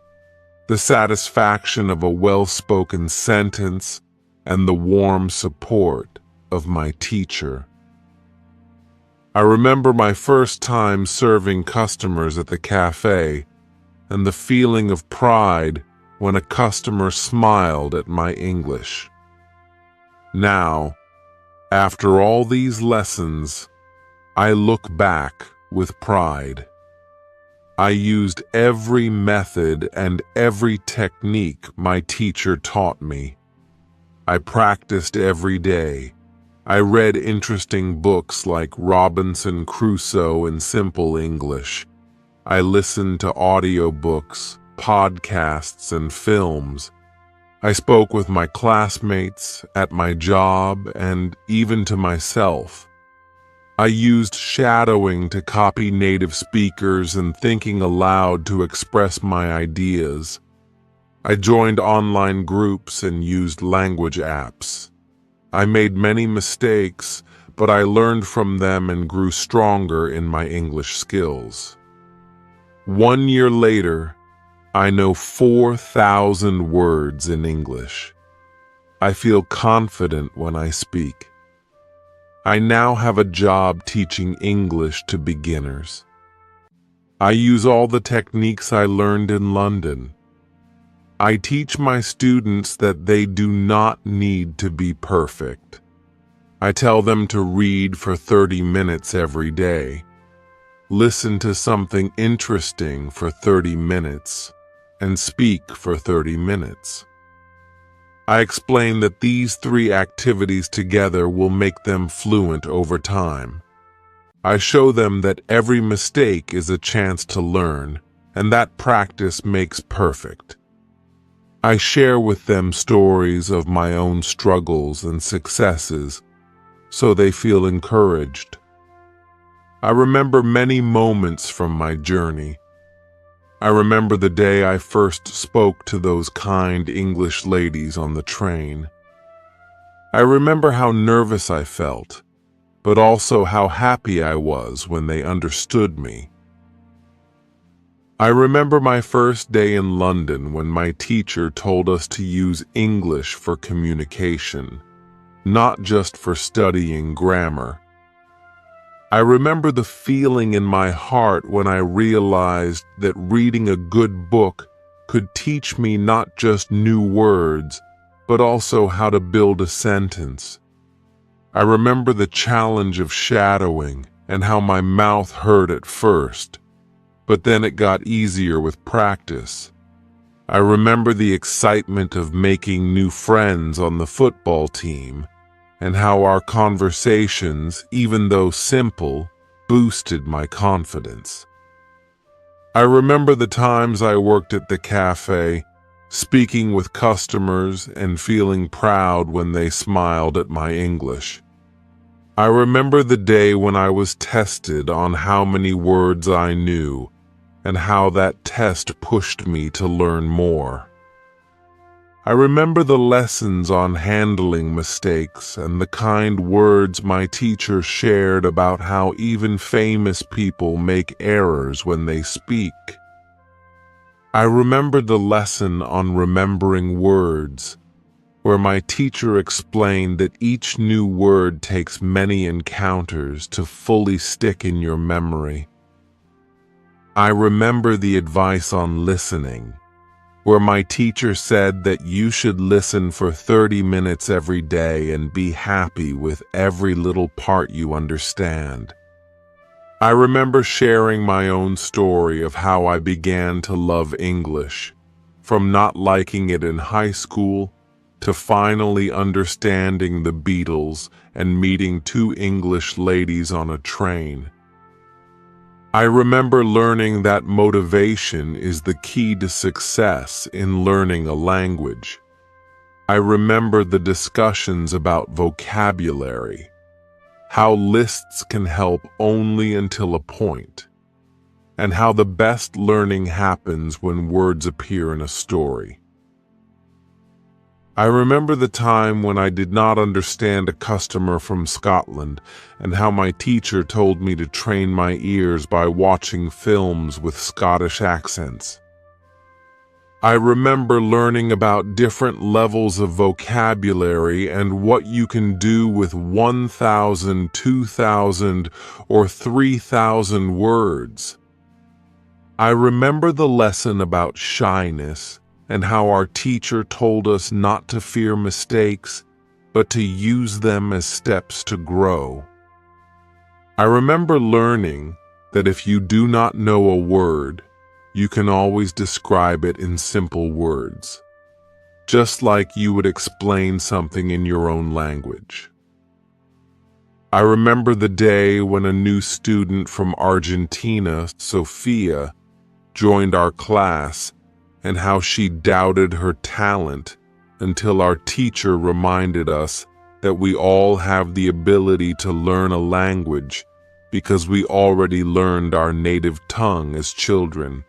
the satisfaction of a well-spoken sentence, and the warm support of my teacher. I remember my first time serving customers at the cafe and the feeling of pride when a customer smiled at my English. Now, after all these lessons, I look back with pride. I used every method and every technique my teacher taught me. I practiced every day. I read interesting books like Robinson Crusoe in simple English. I listened to audiobooks, podcasts, and films. I spoke with my classmates, at my job, and even to myself. I used shadowing to copy native speakers and thinking aloud to express my ideas. I joined online groups and used language apps. I made many mistakes, but I learned from them and grew stronger in my English skills. 1 year later, I know 4,000 words in English. I feel confident when I speak. I now have a job teaching English to beginners. I use all the techniques I learned in London. I teach my students that they do not need to be perfect. I tell them to read for 30 minutes every day, listen to something interesting for 30 minutes, and speak for 30 minutes. I explain that these 3 activities together will make them fluent over time. I show them that every mistake is a chance to learn, and that practice makes perfect. I share with them stories of my own struggles and successes, so they feel encouraged. I remember many moments from my journey. I remember the day I first spoke to those kind English ladies on the train. I remember how nervous I felt, but also how happy I was when they understood me. I remember my first day in London when my teacher told us to use English for communication, not just for studying grammar. I remember the feeling in my heart when I realized that reading a good book could teach me not just new words, but also how to build a sentence. I remember the challenge of shadowing and how my mouth hurt at first, but then it got easier with practice. I remember the excitement of making new friends on the football team and how our conversations, even though simple, boosted my confidence. I remember the times I worked at the cafe, speaking with customers and feeling proud when they smiled at my English. I remember the day when I was tested on how many words I knew and how that test pushed me to learn more. I remember the lessons on handling mistakes and the kind words my teacher shared about how even famous people make errors when they speak. I remember the lesson on remembering words, where my teacher explained that each new word takes many encounters to fully stick in your memory. I remember the advice on listening, where my teacher said that you should listen for 30 minutes every day and be happy with every little part you understand. I remember sharing my own story of how I began to love English, from not liking it in high school to finally understanding the Beatles and meeting two English ladies on a train. I remember learning that motivation is the key to success in learning a language. I remember the discussions about vocabulary, how lists can help only until a point, and how the best learning happens when words appear in a story. I remember the time when I did not understand a customer from Scotland and how my teacher told me to train my ears by watching films with Scottish accents. I remember learning about different levels of vocabulary and what you can do with 1,000, 2,000, or 3,000 words. I remember the lesson about shyness and how our teacher told us not to fear mistakes, but to use them as steps to grow. I remember learning that if you do not know a word, you can always describe it in simple words, just like you would explain something in your own language. I remember the day when a new student from Argentina, Sophia, joined our class and how she doubted her talent until our teacher reminded us that we all have the ability to learn a language because we already learned our native tongue as children.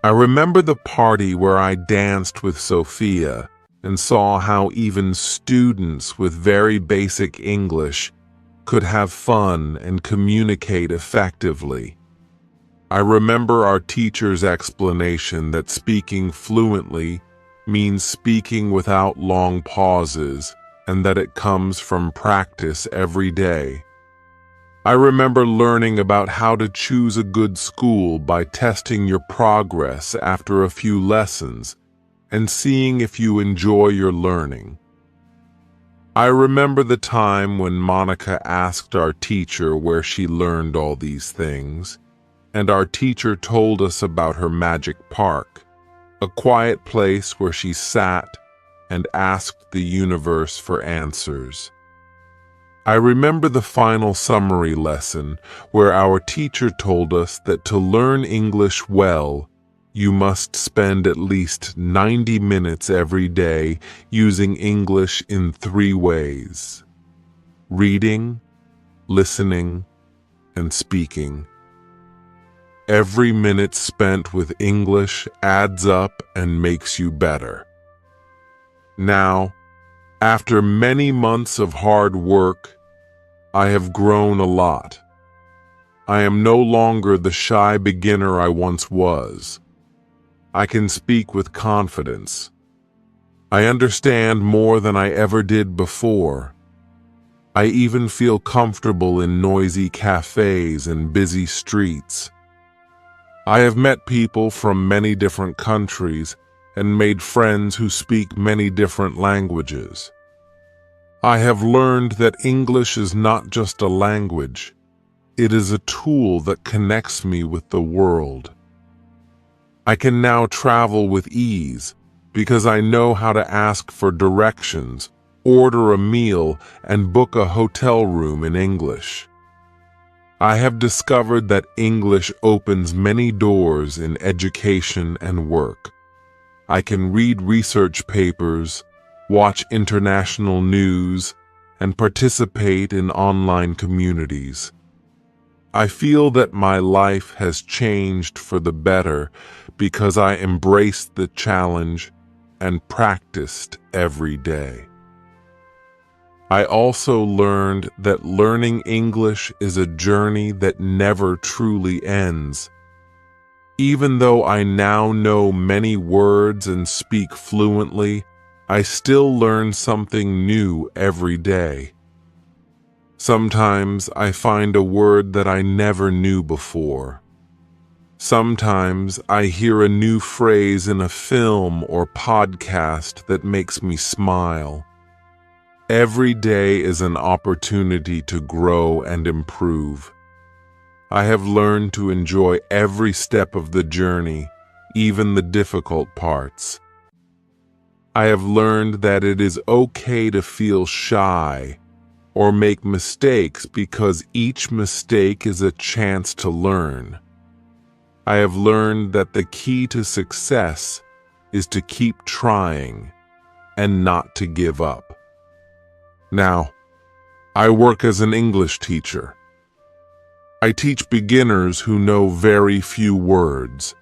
I remember the party where I danced with Sophia and saw how even students with very basic English could have fun and communicate effectively. I remember our teacher's explanation that speaking fluently means speaking without long pauses and that it comes from practice every day. I remember learning about how to choose a good school by testing your progress after a few lessons and seeing if you enjoy your learning. I remember the time when Monica asked our teacher where she learned all these things, and our teacher told us about her magic park, a quiet place where she sat and asked the universe for answers. I remember the final summary lesson where our teacher told us that to learn English well, you must spend at least 90 minutes every day using English in 3 ways: reading, listening, and speaking. Every minute spent with English adds up and makes you better. Now, after many months of hard work, I have grown a lot. I am no longer the shy beginner I once was. I can speak with confidence. I understand more than I ever did before. I even feel comfortable in noisy cafes and busy streets. I have met people from many different countries and made friends who speak many different languages. I have learned that English is not just a language. It is a tool that connects me with the world. I can now travel with ease because I know how to ask for directions, order a meal, and book a hotel room in English. I have discovered that English opens many doors in education and work. I can read research papers, watch international news, and participate in online communities. I feel that my life has changed for the better because I embraced the challenge and practiced every day. I also learned that learning English is a journey that never truly ends. Even though I now know many words and speak fluently, I still learn something new every day. Sometimes I find a word that I never knew before. Sometimes I hear a new phrase in a film or podcast that makes me smile. Every day is an opportunity to grow and improve. I have learned to enjoy every step of the journey, even the difficult parts. I have learned that it is okay to feel shy or make mistakes because each mistake is a chance to learn. I have learned that the key to success is to keep trying and not to give up. Now, I work as an English teacher. I teach beginners who know very few words.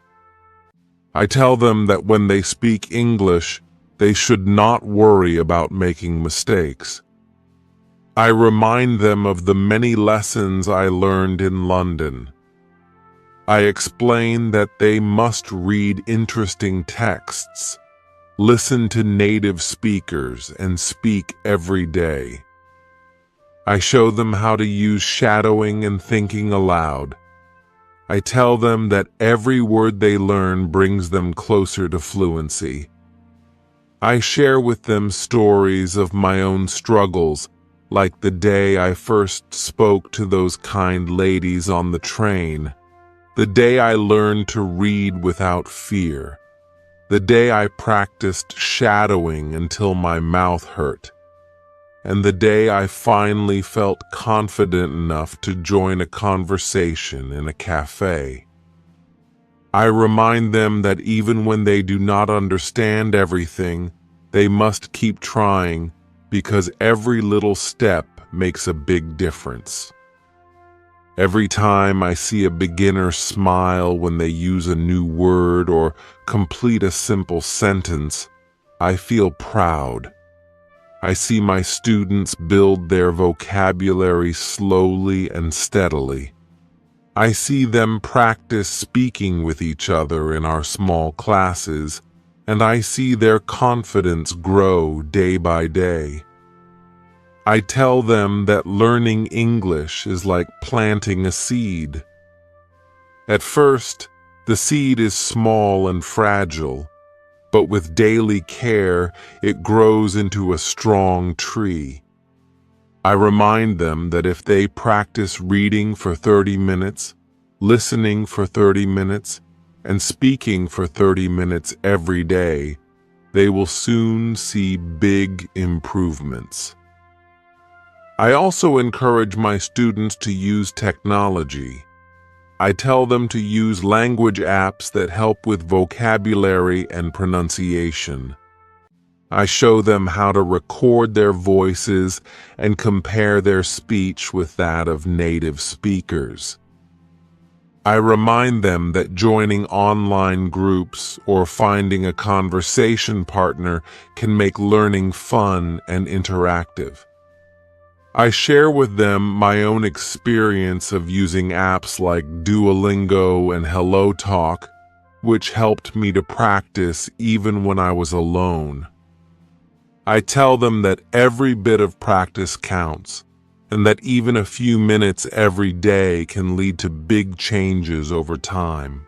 I tell them that when they speak English, they should not worry about making mistakes. I remind them of the many lessons I learned in London. I explain that they must read interesting texts, listen to native speakers, and speak every day. I show them how to use shadowing and thinking aloud. I tell them that every word they learn brings them closer to fluency. I share with them stories of my own struggles, like the day I first spoke to those kind ladies on the train, the day I learned to read without fear, the day I practiced shadowing until my mouth hurt, and the day I finally felt confident enough to join a conversation in a cafe. I remind them that even when they do not understand everything, they must keep trying because every little step makes a big difference. Every time I see a beginner smile when they use a new word or complete a simple sentence, I feel proud. I see my students build their vocabulary slowly and steadily. I see them practice speaking with each other in our small classes, and I see their confidence grow day by day. I tell them that learning English is like planting a seed. At first, the seed is small and fragile, but with daily care, it grows into a strong tree. I remind them that if they practice reading for 30 minutes, listening for 30 minutes, and speaking for 30 minutes every day, they will soon see big improvements. I also encourage my students to use technology. I tell them to use language apps that help with vocabulary and pronunciation. I show them how to record their voices and compare their speech with that of native speakers. I remind them that joining online groups or finding a conversation partner can make learning fun and interactive. I share with them my own experience of using apps like Duolingo and HelloTalk, which helped me to practice even when I was alone. I tell them that every bit of practice counts, and that even a few minutes every day can lead to big changes over time.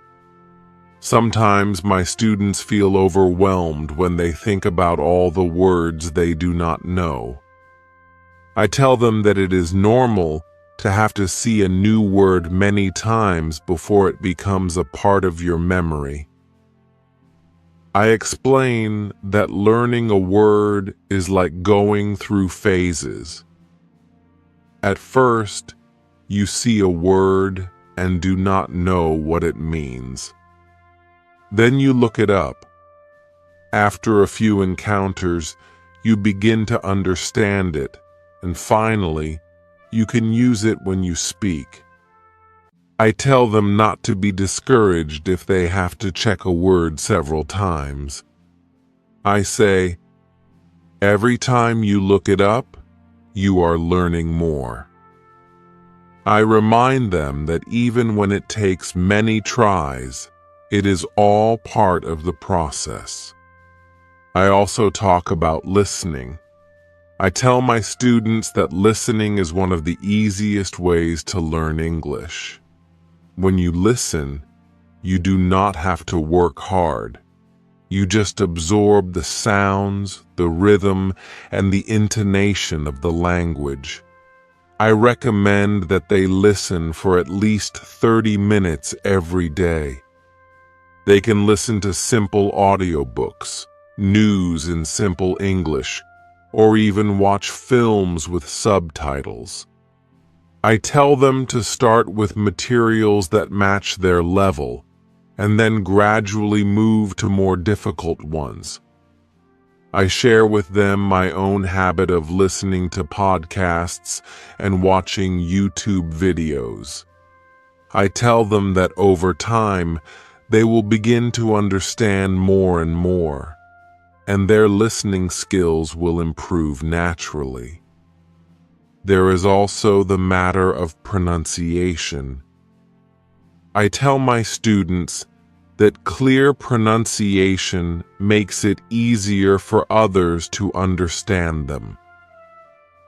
Sometimes my students feel overwhelmed when they think about all the words they do not know. I tell them that it is normal to have to see a new word many times before it becomes a part of your memory. I explain that learning a word is like going through phases. At first, you see a word and do not know what it means. Then you look it up. After a few encounters, you begin to understand it, and finally, you can use it when you speak. I tell them not to be discouraged if they have to check a word several times. I say, every time you look it up, you are learning more. I remind them that even when it takes many tries, it is all part of the process. I also talk about listening. I tell my students that listening is one of the easiest ways to learn English. When you listen, you do not have to work hard. You just absorb the sounds, the rhythm, and the intonation of the language. I recommend that they listen for at least 30 minutes every day. They can listen to simple audiobooks, news in simple English, or even watch films with subtitles. I tell them to start with materials that match their level, and then gradually move to more difficult ones. I share with them my own habit of listening to podcasts and watching YouTube videos. I tell them that over time, they will begin to understand more and more, and their listening skills will improve naturally. There is also the matter of pronunciation. I tell my students that clear pronunciation makes it easier for others to understand them.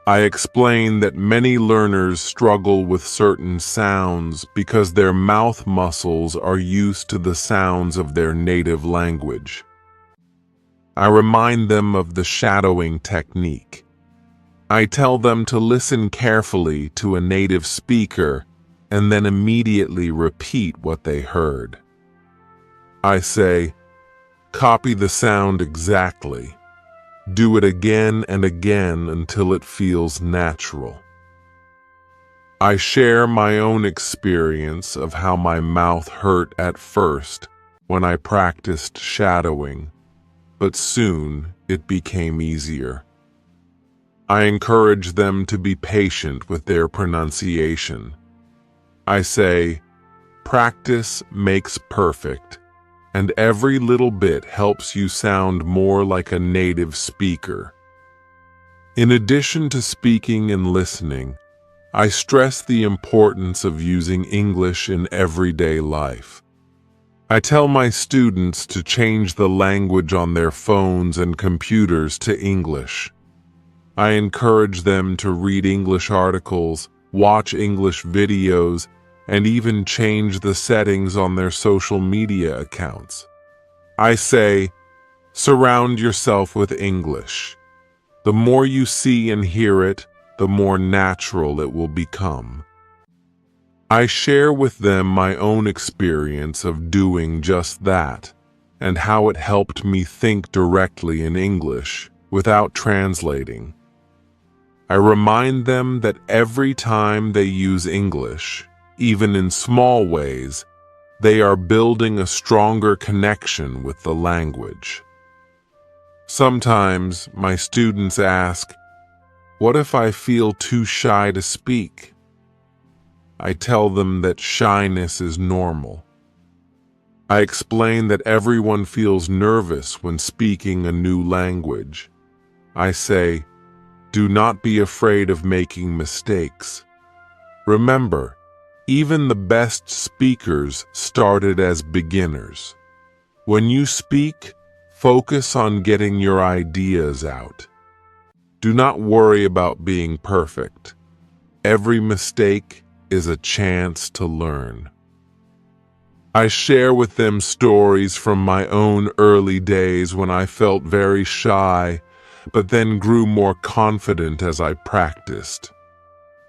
I explain that many learners struggle with certain sounds because their mouth muscles are used to the sounds of their native language. I remind them of the shadowing technique. I tell them to listen carefully to a native speaker and then immediately repeat what they heard. I say, copy the sound exactly. Do it again and again until it feels natural. I share my own experience of how my mouth hurt at first when I practiced shadowing, but soon it became easier. I encourage them to be patient with their pronunciation. I say, practice makes perfect, and every little bit helps you sound more like a native speaker. In addition to speaking and listening, I stress the importance of using English in everyday life. I tell my students to change the language on their phones and computers to English. I encourage them to read English articles, watch English videos, and even change the settings on their social media accounts. I say, surround yourself with English. The more you see and hear it, the more natural it will become. I share with them my own experience of doing just that, and how it helped me think directly in English without translating. I I remind them that every time they use English, even in small ways, they are building a stronger connection with the language. Sometimes my students ask, "What if I feel too shy to speak?" I tell them that shyness is normal. I explain that everyone feels nervous when speaking a new language. I say, "Do not be afraid of making mistakes. Remember, even the best speakers started as beginners. When you speak, focus on getting your ideas out. Do not worry about being perfect. Every mistake is a chance to learn." I share with them stories from my own early days when I felt very shy, but then grew more confident as I practiced.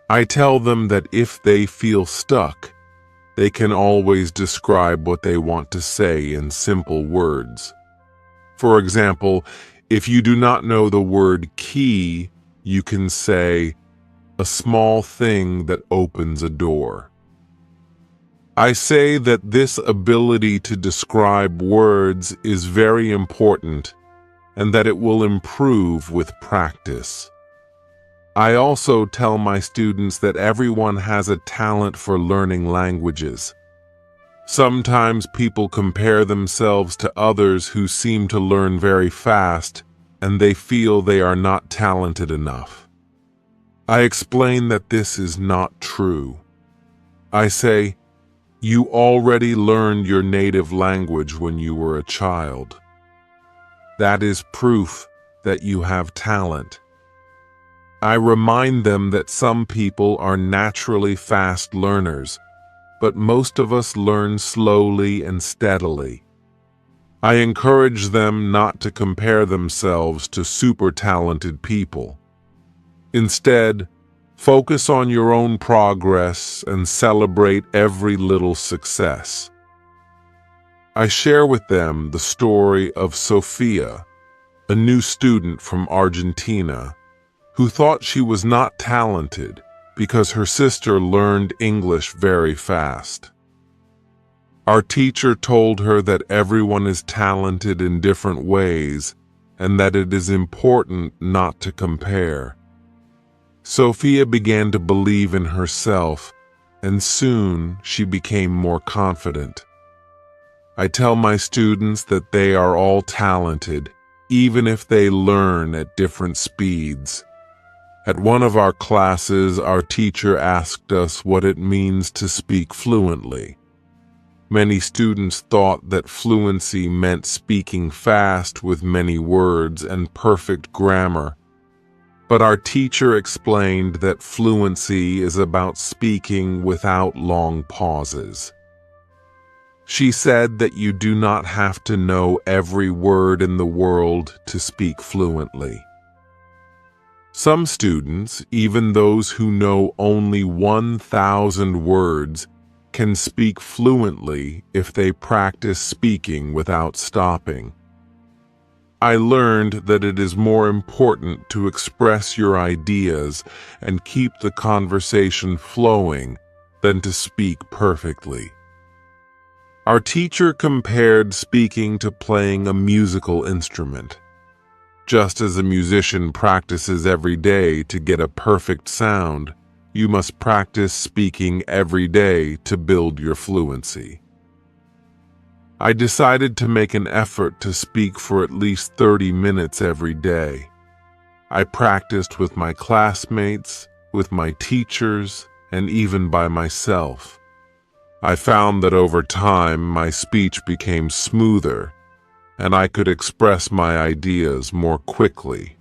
I tell them that if they feel stuck, they can always describe what they want to say in simple words. For example, if you do not know the word key, you can say, "a small thing that opens a door." I say that this ability to describe words is very important and that it will improve with practice. I also tell my students that everyone has a talent for learning languages. Sometimes people compare themselves to others who seem to learn very fast, and they feel they are not talented enough. I explain that this is not true. I say, "You already learned your native language when you were a child. That is proof that you have talent." I remind them that some people are naturally fast learners, but most of us learn slowly and steadily. I encourage them not to compare themselves to super talented people. Instead, focus on your own progress and celebrate every little success. I share with them the story of Sophia, a new student from Argentina, who thought she was not talented because her sister learned English very fast. Our teacher told her that everyone is talented in different ways and that it is important not to compare. Sophia began to believe in herself, and soon she became more confident. I tell my students that they are all talented, even if they learn at different speeds. At one of our classes, our teacher asked us what it means to speak fluently. Many students thought that fluency meant speaking fast with many words and perfect grammar. But our teacher explained that fluency is about speaking without long pauses. She said that you do not have to know every word in the world to speak fluently. Some students, even those who know only 1,000 words, can speak fluently if they practice speaking without stopping. I learned that it is more important to express your ideas and keep the conversation flowing than to speak perfectly. Our teacher compared speaking to playing a musical instrument. Just as a musician practices every day to get a perfect sound, you must practice speaking every day to build your fluency. I decided to make an effort to speak for at least 30 minutes every day. I practiced with my classmates, with my teachers, and even by myself. I found that over time my speech became smoother, and I could express my ideas more quickly.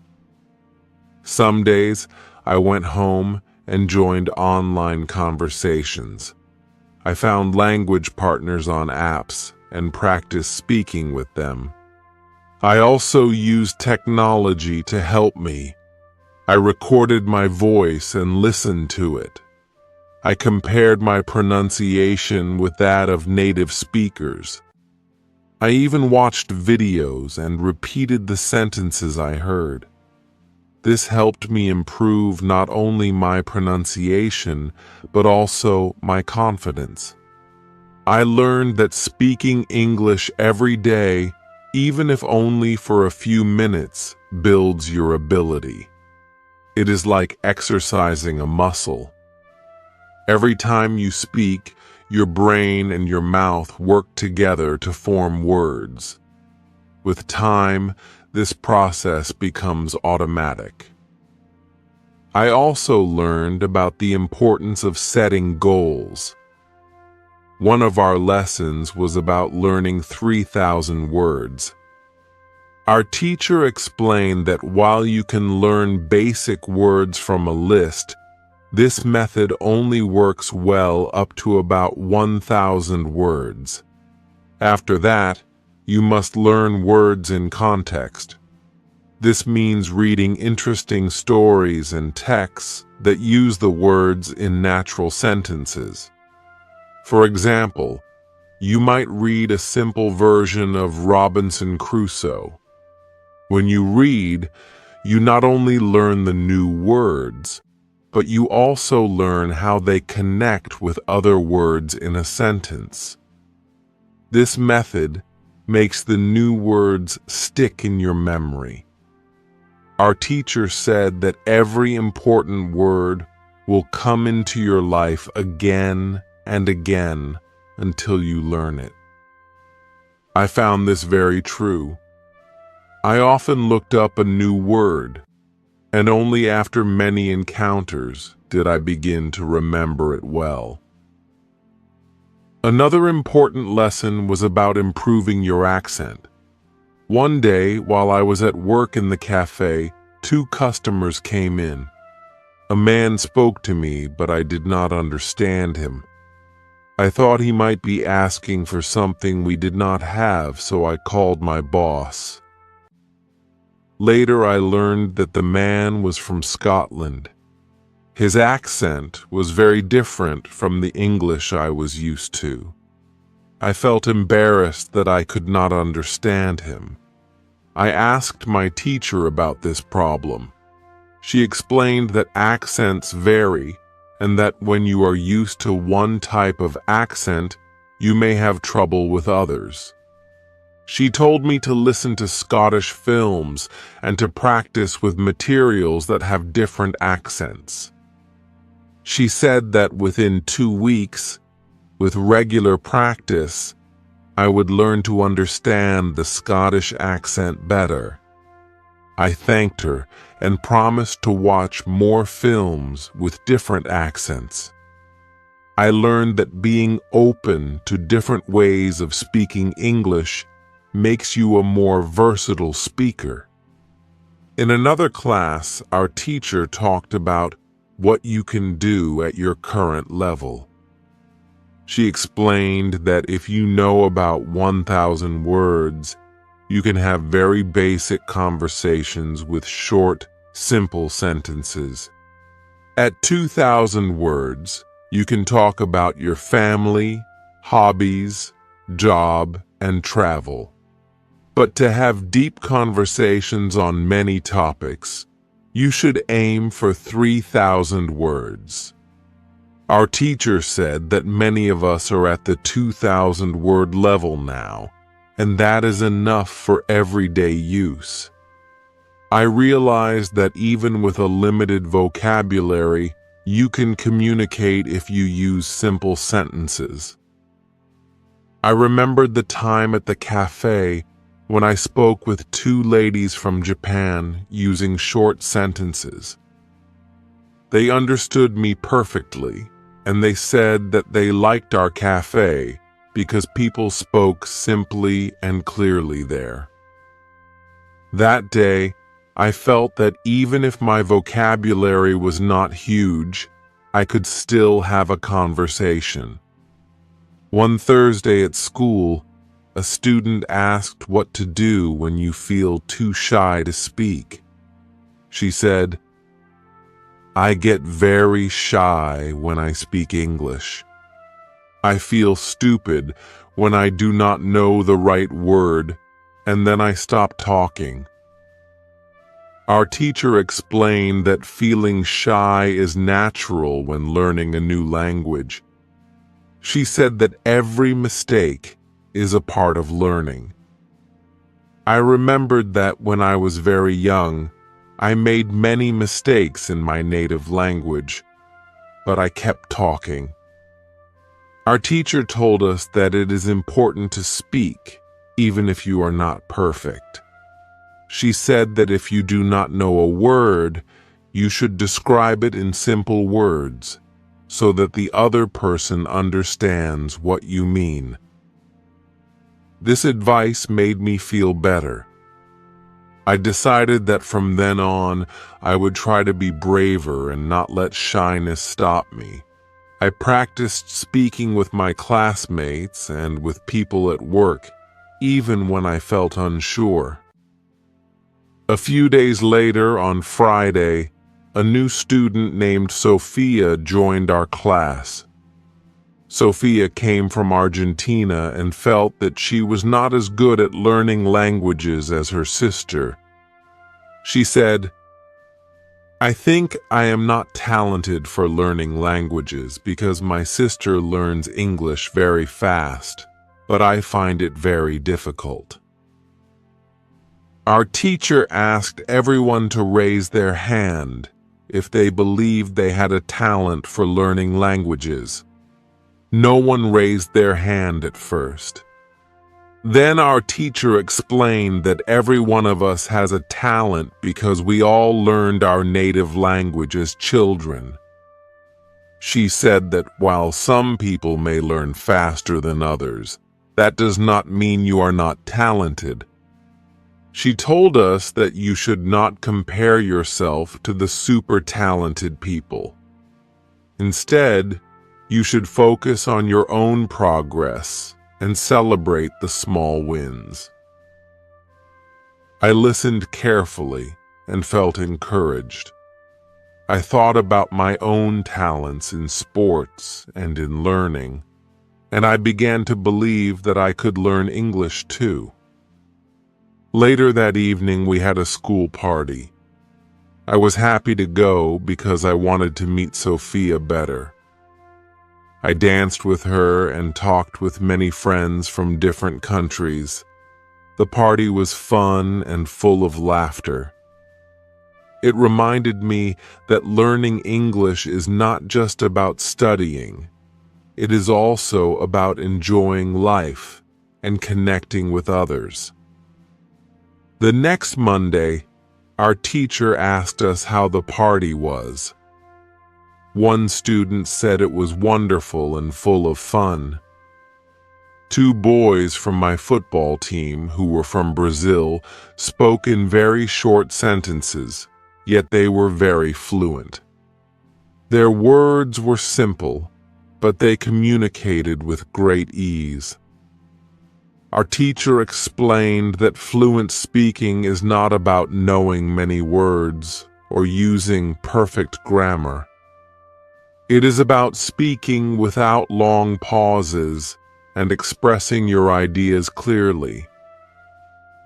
Some days, I went home and joined online conversations. I found language partners on apps and practiced speaking with them. I also used technology to help me. I recorded my voice and listened to it. I compared my pronunciation with that of native speakers. I even watched videos and repeated the sentences I heard. This helped me improve not only my pronunciation, but also my confidence. I learned that speaking English every day, even if only for a few minutes, builds your ability. It is like exercising a muscle. Every time you speak, your brain and your mouth work together to form words. With time, this process becomes automatic. I also learned about the importance of setting goals. One of our lessons was about learning 3,000 words. Our teacher explained that while you can learn basic words from a list, this method only works well up to about 1,000 words. After that, you must learn words in context. This means reading interesting stories and texts that use the words in natural sentences. For example, you might read a simple version of Robinson Crusoe. When you read, you not only learn the new words, but you also learn how they connect with other words in a sentence. This method makes the new words stick in your memory. Our teacher said that every important word will come into your life again and again until you learn it. I found this very true. I often looked up a new word, and only after many encounters did I begin to remember it well. Another important lesson was about improving your accent. One day, while I was at work in the cafe, 2 customers came in. A man spoke to me, but I did not understand him. I thought he might be asking for something we did not have, so I called my boss. Later, I learned that the man was from Scotland. His accent was very different from the English I was used to. I felt embarrassed that I could not understand him. I asked my teacher about this problem. She explained that accents vary and that when you are used to one type of accent, you may have trouble with others. She told me to listen to Scottish films and to practice with materials that have different accents. She said that within 2 weeks, with regular practice, I would learn to understand the Scottish accent better. I thanked her and promised to watch more films with different accents. I learned that being open to different ways of speaking English makes you a more versatile speaker. In another class, our teacher talked about what you can do at your current level. She explained that if you know about 1,000 words, you can have very basic conversations with short, simple sentences. At 2,000 words, you can talk about your family, hobbies, job, and travel. But to have deep conversations on many topics, you should aim for 3,000 words. Our teacher said that many of us are at the 2,000 word level now, and that is enough for everyday use. I realized that even with a limited vocabulary, you can communicate if you use simple sentences. I remembered the time at the cafe when I spoke with 2 ladies from Japan using short sentences. They understood me perfectly, and they said that they liked our cafe because people spoke simply and clearly there. That day, I felt that even if my vocabulary was not huge, I could still have a conversation. One Thursday at school, a student asked what to do when you feel too shy to speak. She said, "I get very shy when I speak English. I feel stupid when I do not know the right word, and then I stop talking." Our teacher explained that feeling shy is natural when learning a new language. She said that every mistake is a part of learning. I remembered that when I was very young, I made many mistakes in my native language, but I kept talking. Our teacher told us that it is important to speak, even if you are not perfect. She said that if you do not know a word, you should describe it in simple words, so that the other person understands what you mean. This advice made me feel better. I decided that from then on, I would try to be braver and not let shyness stop me. I practiced speaking with my classmates and with people at work, even when I felt unsure. A few days later, on Friday, a new student named Sophia joined our class. Sophia came from Argentina and felt that she was not as good at learning languages as her sister. She said, "I think I am not talented for learning languages because my sister learns English very fast, but I find it very difficult." Our teacher asked everyone to raise their hand if they believed they had a talent for learning languages. No one raised their hand at first. Then our teacher explained that every one of us has a talent because we all learned our native language as children. She said that while some people may learn faster than others, that does not mean you are not talented. She told us that you should not compare yourself to the super talented people. Instead, you should focus on your own progress and celebrate the small wins. I listened carefully and felt encouraged. I thought about my own talents in sports and in learning, and I began to believe that I could learn English too. Later that evening, we had a school party. I was happy to go because I wanted to meet Sophia better. I danced with her and talked with many friends from different countries. The party was fun and full of laughter. It reminded me that learning English is not just about studying. It is also about enjoying life and connecting with others. The next Monday, our teacher asked us how the party was. One student said it was wonderful and full of fun. Two boys from my football team, who were from Brazil, spoke in very short sentences, yet they were very fluent. Their words were simple, but they communicated with great ease. Our teacher explained that fluent speaking is not about knowing many words or using perfect grammar. It is about speaking without long pauses and expressing your ideas clearly.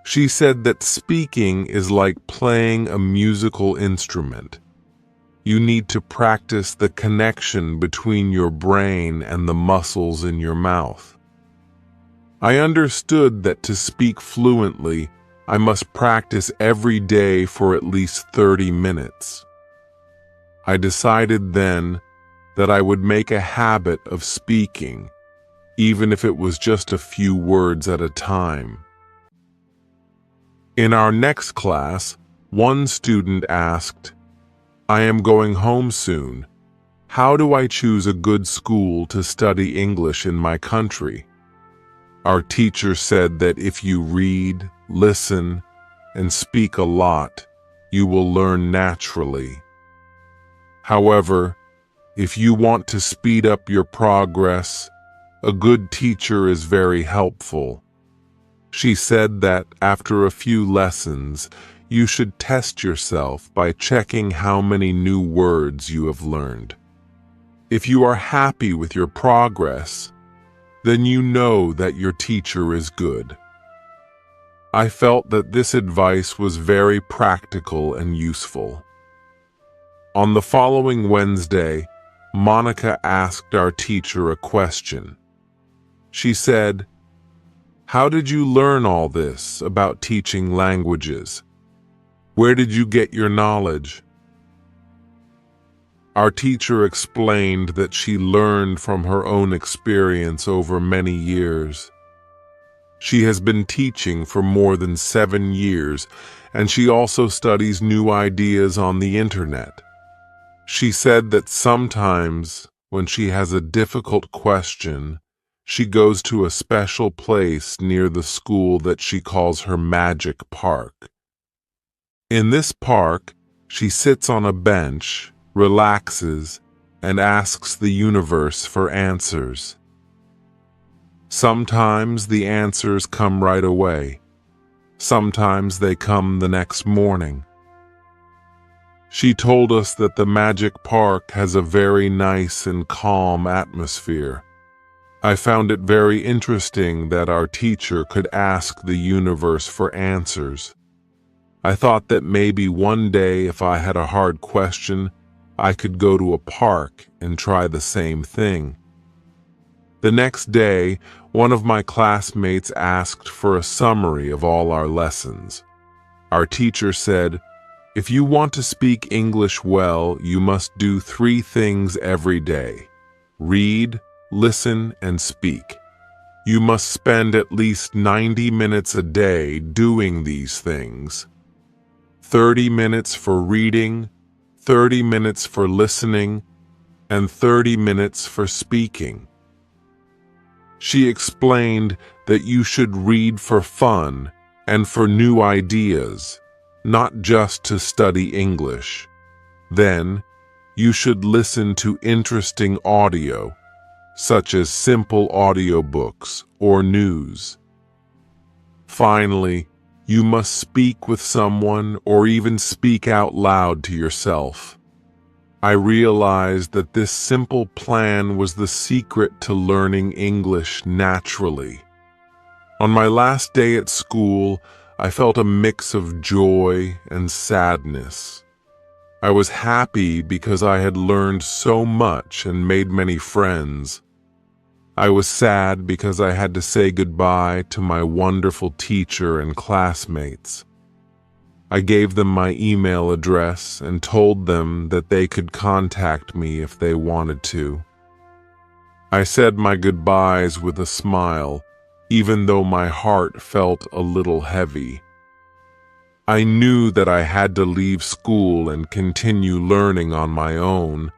She said that speaking is like playing a musical instrument. You need to practice the connection between your brain and the muscles in your mouth. I understood that to speak fluently, I must practice every day for at least 30 minutes. I decided then that I would make a habit of speaking, even if it was just a few words at a time. In our next class, one student asked, "I am going home soon. How do I choose a good school to study English in my country?" Our teacher said that if you read, listen, and speak a lot, you will learn naturally. However, if you want to speed up your progress, a good teacher is very helpful. She said that after a few lessons, you should test yourself by checking how many new words you have learned. If you are happy with your progress, then you know that your teacher is good. I felt that this advice was very practical and useful. On the following Wednesday, Monica asked our teacher a question. She said, "How did you learn all this about teaching languages? Where did you get your knowledge?" Our teacher explained that she learned from her own experience over many years. She has been teaching for more than 7 years, and she also studies new ideas on the internet. She said that sometimes, when she has a difficult question, she goes to a special place near the school that she calls her magic park. In this park, she sits on a bench, relaxes, and asks the universe for answers. Sometimes the answers come right away. Sometimes they come the next morning. She told us that the magic park has a very nice and calm atmosphere. I found it very interesting that our teacher could ask the universe for answers. I thought that maybe one day, if I had a hard question, I could go to a park and try the same thing. The next day, one of my classmates asked for a summary of all our lessons. Our teacher said, "If you want to speak English well, you must do 3 things every day: read, listen, and speak. You must spend at least 90 minutes a day doing these things. 30 minutes for reading, 30 minutes for listening, and 30 minutes for speaking." She explained that you should read for fun and for new ideas, not just to study English. Then, you should listen to interesting audio, such as simple audiobooks or news. Finally, you must speak with someone or even speak out loud to yourself. I realized that this simple plan was the secret to learning English naturally. On my last day at school, I felt a mix of joy and sadness. I was happy because I had learned so much and made many friends. I was sad because I had to say goodbye to my wonderful teacher and classmates. I gave them my email address and told them that they could contact me if they wanted to. I said my goodbyes with a smile, even though my heart felt a little heavy. I knew that I had to leave school and continue learning on my own,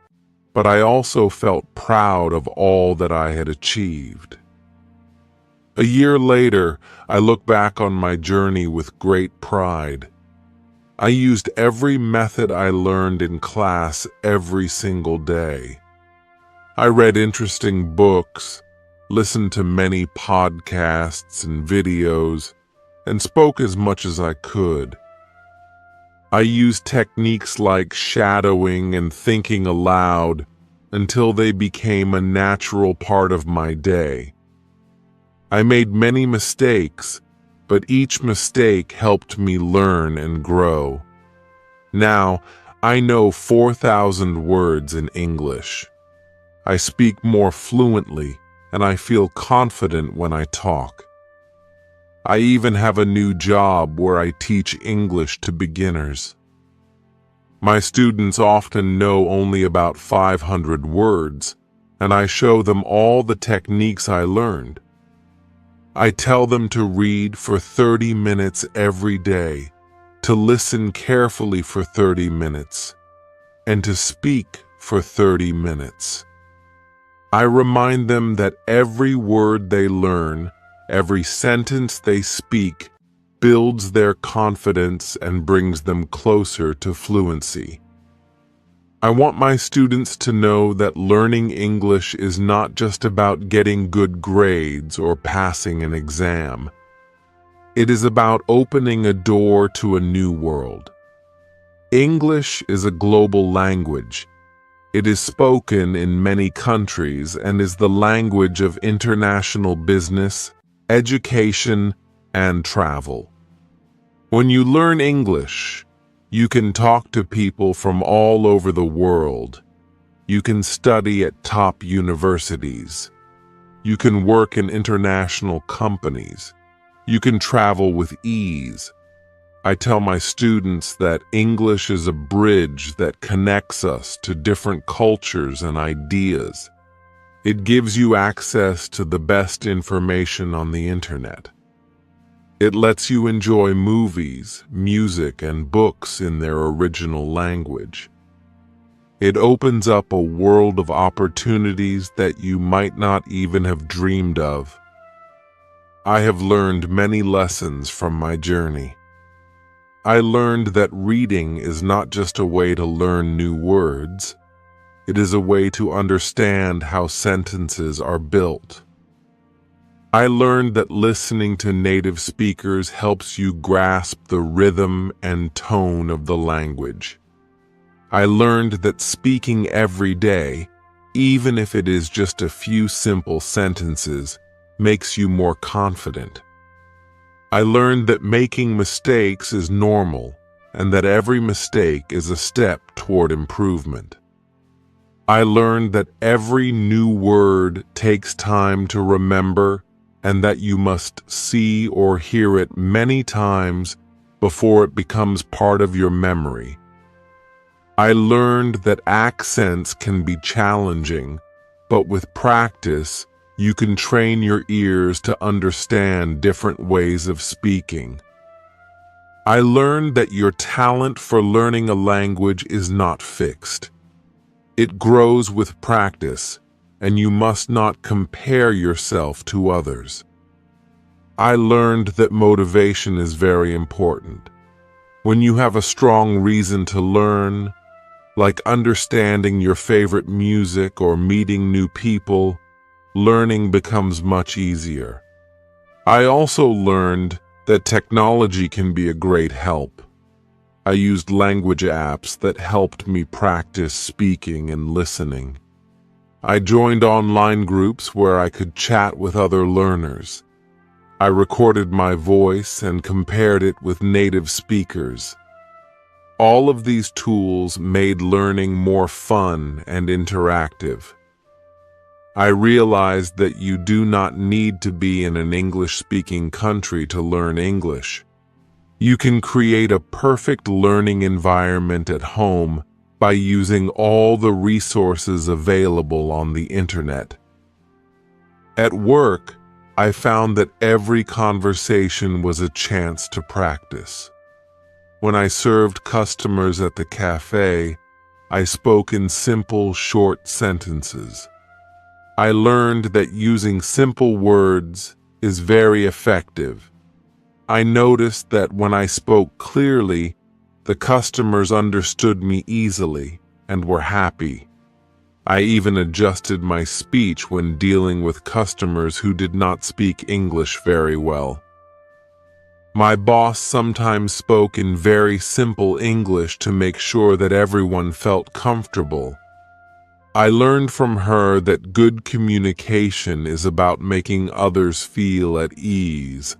but I also felt proud of all that I had achieved. A year later, I look back on my journey with great pride. I used every method I learned in class every single day. I read interesting books, listened to many podcasts and videos, and spoke as much as I could. I used techniques like shadowing and thinking aloud until they became a natural part of my day. I made many mistakes, but each mistake helped me learn and grow. Now, I know 4,000 words in English. I speak more fluently, and I feel confident when I talk. I even have a new job where I teach English to beginners. My students often know only about 500 words, and I show them all the techniques I learned. I tell them to read for 30 minutes every day, to listen carefully for 30 minutes, and to speak for 30 minutes. I remind them that every word they learn, every sentence they speak, builds their confidence and brings them closer to fluency. I want my students to know that learning English is not just about getting good grades or passing an exam. It is about opening a door to a new world. English is a global language. It is spoken in many countries and is the language of international business, education, and travel. When you learn English, you can talk to people from all over the world. You can study at top universities. You can work in international companies. You can travel with ease. I tell my students that English is a bridge that connects us to different cultures and ideas. It gives you access to the best information on the internet. It lets you enjoy movies, music, and books in their original language. It opens up a world of opportunities that you might not even have dreamed of. I have learned many lessons from my journey. I learned that reading is not just a way to learn new words. It is a way to understand how sentences are built. I learned that listening to native speakers helps you grasp the rhythm and tone of the language. I learned that speaking every day, even if it is just a few simple sentences, makes you more confident. I learned that making mistakes is normal and that every mistake is a step toward improvement. I learned that every new word takes time to remember and that you must see or hear it many times before it becomes part of your memory. I learned that accents can be challenging, but with practice, you can train your ears to understand different ways of speaking. I learned that your talent for learning a language is not fixed. It grows with practice, and you must not compare yourself to others. I learned that motivation is very important. When you have a strong reason to learn, like understanding your favorite music or meeting new people, learning becomes much easier. I also learned that technology can be a great help. I used language apps that helped me practice speaking and listening. I joined online groups where I could chat with other learners. I recorded my voice and compared it with native speakers. All of these tools made learning more fun and interactive. I realized that you do not need to be in an English-speaking country to learn English. You can create a perfect learning environment at home by using all the resources available on the internet. At work, I found that every conversation was a chance to practice. When I served customers at the cafe, I spoke in simple, short sentences. I learned that using simple words is very effective. I noticed that when I spoke clearly, the customers understood me easily and were happy. I even adjusted my speech when dealing with customers who did not speak English very well. My boss sometimes spoke in very simple English to make sure that everyone felt comfortable. I learned from her that good communication is about making others feel at ease,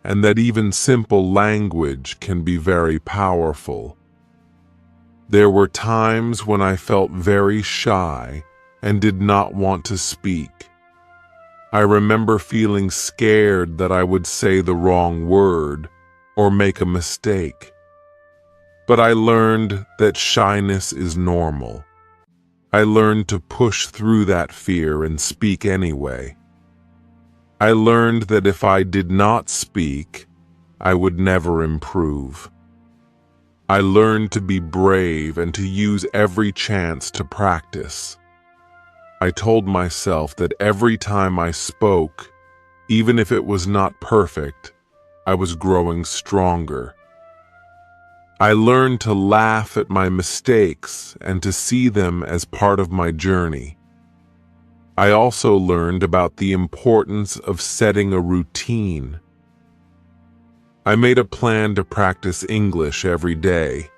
and that even simple language can be very powerful. There were times when I felt very shy and did not want to speak. I remember feeling scared that I would say the wrong word or make a mistake. But I learned that shyness is normal. I learned to push through that fear and speak anyway. I learned that if I did not speak, I would never improve. I learned to be brave and to use every chance to practice. I told myself that every time I spoke, even if it was not perfect, I was growing stronger. I learned to laugh at my mistakes and to see them as part of my journey. I also learned about the importance of setting a routine. I made a plan to practice English every day.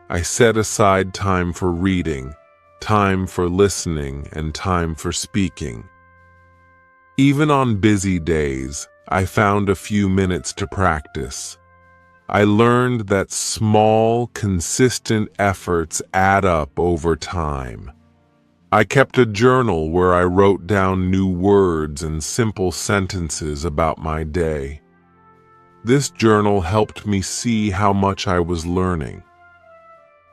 I set aside time for reading, time for listening, and time for speaking. Even on busy days, I found a few minutes to practice. I learned that small, consistent efforts add up over time. I kept a journal where I wrote down new words and simple sentences about my day. This journal helped me see how much I was learning.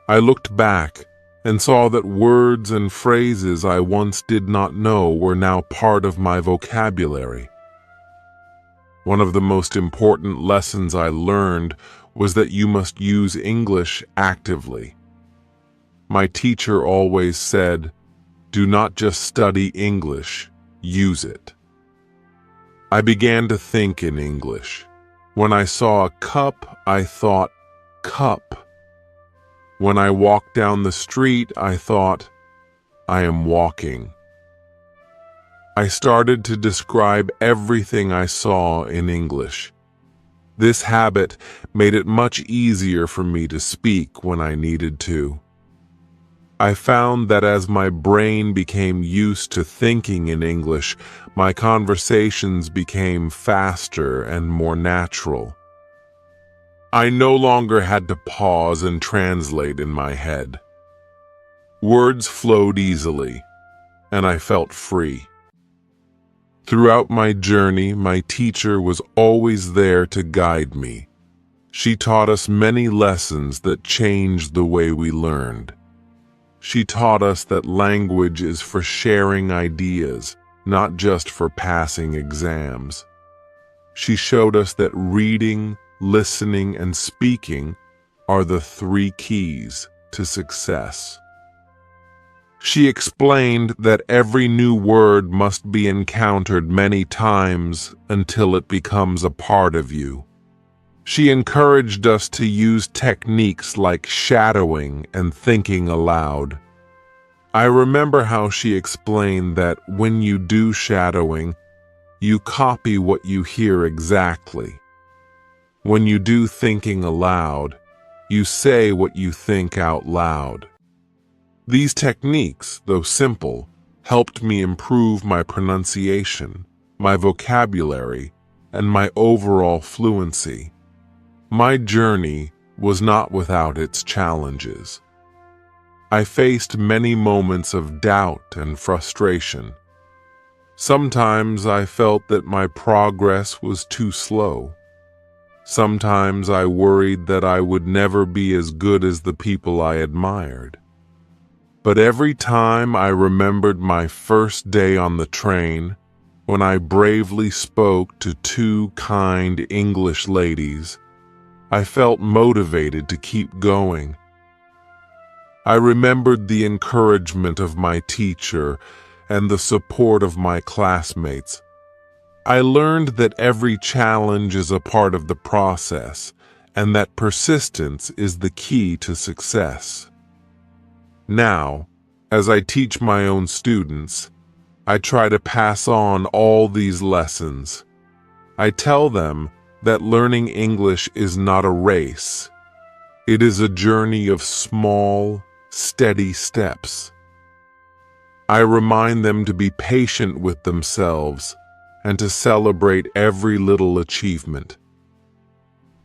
I looked back and saw that words and phrases I once did not know were now part of my vocabulary. One of the most important lessons I learned was that you must use English actively. My teacher always said, "Do not just study English, use it." I began to think in English. When I saw a cup, I thought, cup. When I walked down the street, I thought, I am walking. I started to describe everything I saw in English. This habit made it much easier for me to speak when I needed to. I found that as my brain became used to thinking in English, my conversations became faster and more natural. I no longer had to pause and translate in my head. Words flowed easily, and I felt free. Throughout my journey, my teacher was always there to guide me. She taught us many lessons that changed the way we learned. She taught us that language is for sharing ideas, not just for passing exams. She showed us that reading, listening, and speaking are the 3 keys to success. She explained that every new word must be encountered many times until it becomes a part of you. She encouraged us to use techniques like shadowing and thinking aloud. I remember how she explained that when you do shadowing, you copy what you hear exactly. When you do thinking aloud, you say what you think out loud. These techniques, though simple, helped me improve my pronunciation, my vocabulary, and my overall fluency. My journey was not without its challenges. I faced many moments of doubt and frustration. Sometimes I felt that my progress was too slow. Sometimes I worried that I would never be as good as the people I admired. But every time I remembered my first day on the train, when I bravely spoke to 2 kind English ladies, I felt motivated to keep going. I remembered the encouragement of my teacher and the support of my classmates. I learned that every challenge is a part of the process and that persistence is the key to success. Now, as I teach my own students, I try to pass on all these lessons. I tell them that learning English is not a race. It is a journey of small, steady steps. I remind them to be patient with themselves and to celebrate every little achievement.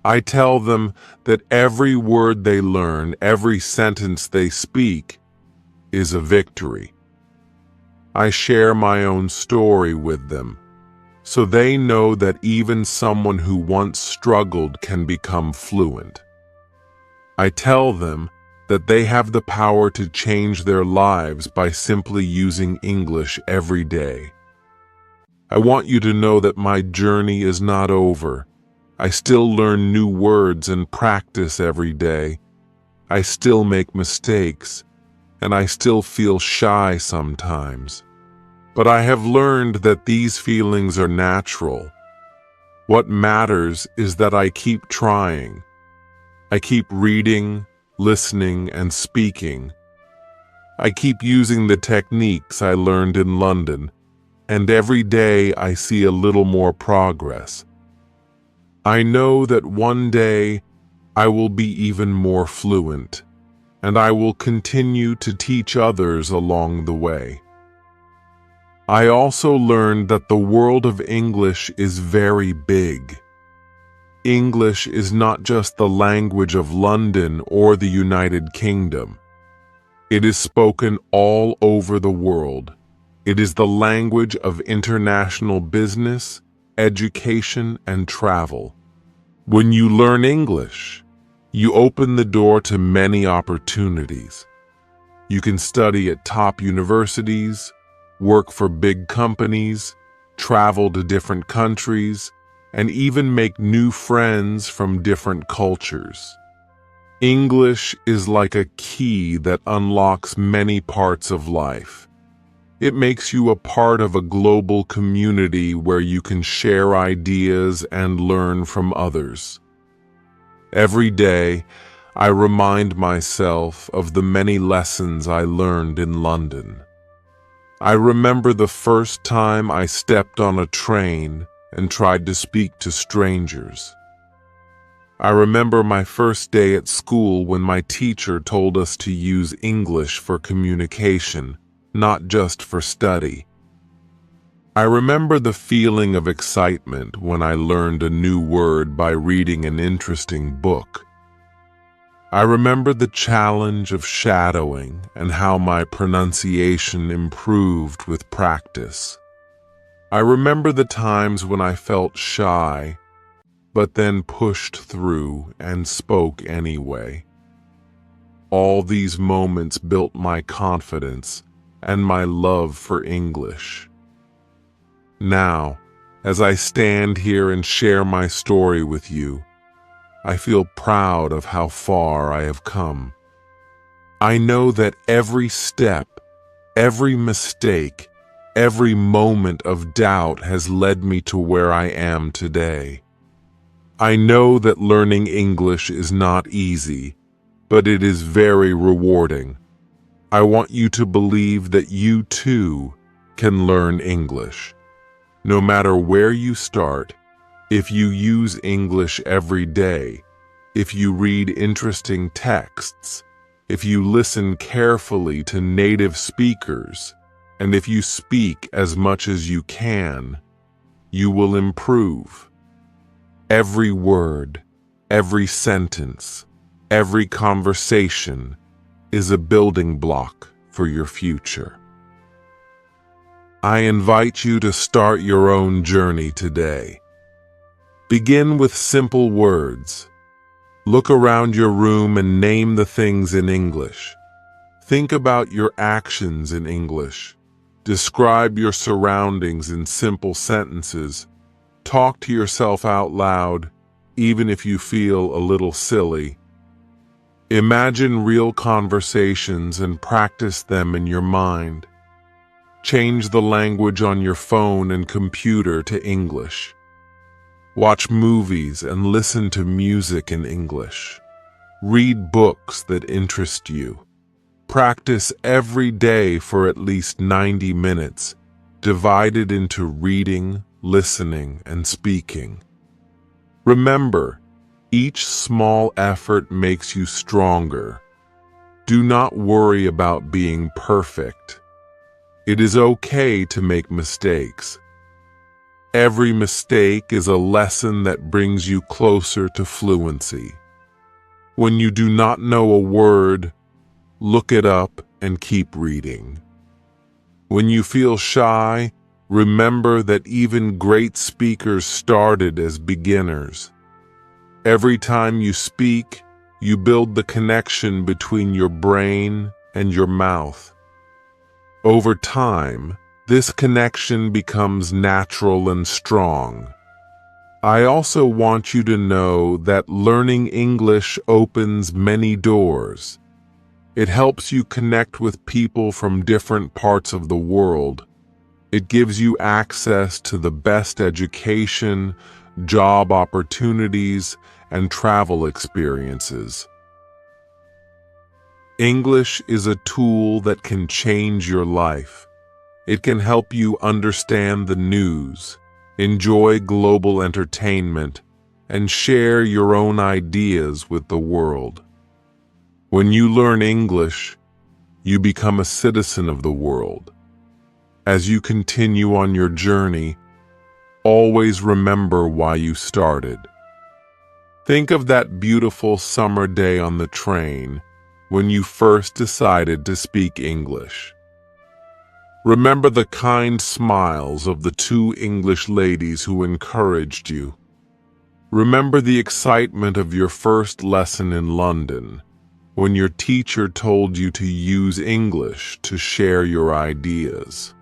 I tell them that every word they learn, every sentence they speak, is a victory. I share my own story with them, so they know that even someone who once struggled can become fluent. I tell them that they have the power to change their lives by simply using English every day. I want you to know that my journey is not over. I still learn new words and practice every day. I still make mistakes, and I still feel shy sometimes. But I have learned that these feelings are natural. What matters is that I keep trying. I keep reading, listening, and speaking. I keep using the techniques I learned in London, and every day I see a little more progress. I know that one day I will be even more fluent, and I will continue to teach others along the way. I also learned that the world of English is very big. English is not just the language of London or the United Kingdom. It is spoken all over the world. It is the language of international business, education, and travel. When you learn English, you open the door to many opportunities. You can study at top universities, work for big companies, travel to different countries, and even make new friends from different cultures. English is like a key that unlocks many parts of life. It makes you a part of a global community where you can share ideas and learn from others. Every day, I remind myself of the many lessons I learned in London. I remember the first time I stepped on a train and tried to speak to strangers. I remember my first day at school when my teacher told us to use English for communication, not just for study. I remember the feeling of excitement when I learned a new word by reading an interesting book. I remember the challenge of shadowing and how my pronunciation improved with practice. I remember the times when I felt shy, but then pushed through and spoke anyway. All these moments built my confidence and my love for English. Now, as I stand here and share my story with you, I feel proud of how far I have come. I know that every step, every mistake, every moment of doubt has led me to where I am today. I know that learning English is not easy, but it is very rewarding. I want you to believe that you too can learn English. No matter where you start, if you use English every day, if you read interesting texts, if you listen carefully to native speakers, and if you speak as much as you can, you will improve. Every word, every sentence, every conversation is a building block for your future. I invite you to start your own journey today. Begin with simple words. Look around your room and name the things in English. Think about your actions in English. Describe your surroundings in simple sentences. Talk to yourself out loud, even if you feel a little silly. Imagine real conversations and practice them in your mind. Change the language on your phone and computer to English. Watch movies and listen to music in English. Read books that interest you. Practice every day for at least 90 minutes, divided into reading, listening, and speaking. Remember, each small effort makes you stronger. Do not worry about being perfect. It is okay to make mistakes. Every mistake is a lesson that brings you closer to fluency. When you do not know a word, look it up and keep reading. When you feel shy, remember that even great speakers started as beginners. Every time you speak, you build the connection between your brain and your mouth. Over time, this connection becomes natural and strong. I also want you to know that learning English opens many doors. It helps you connect with people from different parts of the world. It gives you access to the best education, job opportunities, and travel experiences. English is a tool that can change your life. It can help you understand the news, enjoy global entertainment, and share your own ideas with the world. When you learn English, you become a citizen of the world. As you continue on your journey, always remember why you started. Think of that beautiful summer day on the train when you first decided to speak English. Remember the kind smiles of the two English ladies who encouraged you. Remember the excitement of your first lesson in London, when your teacher told you to use English to share your ideas.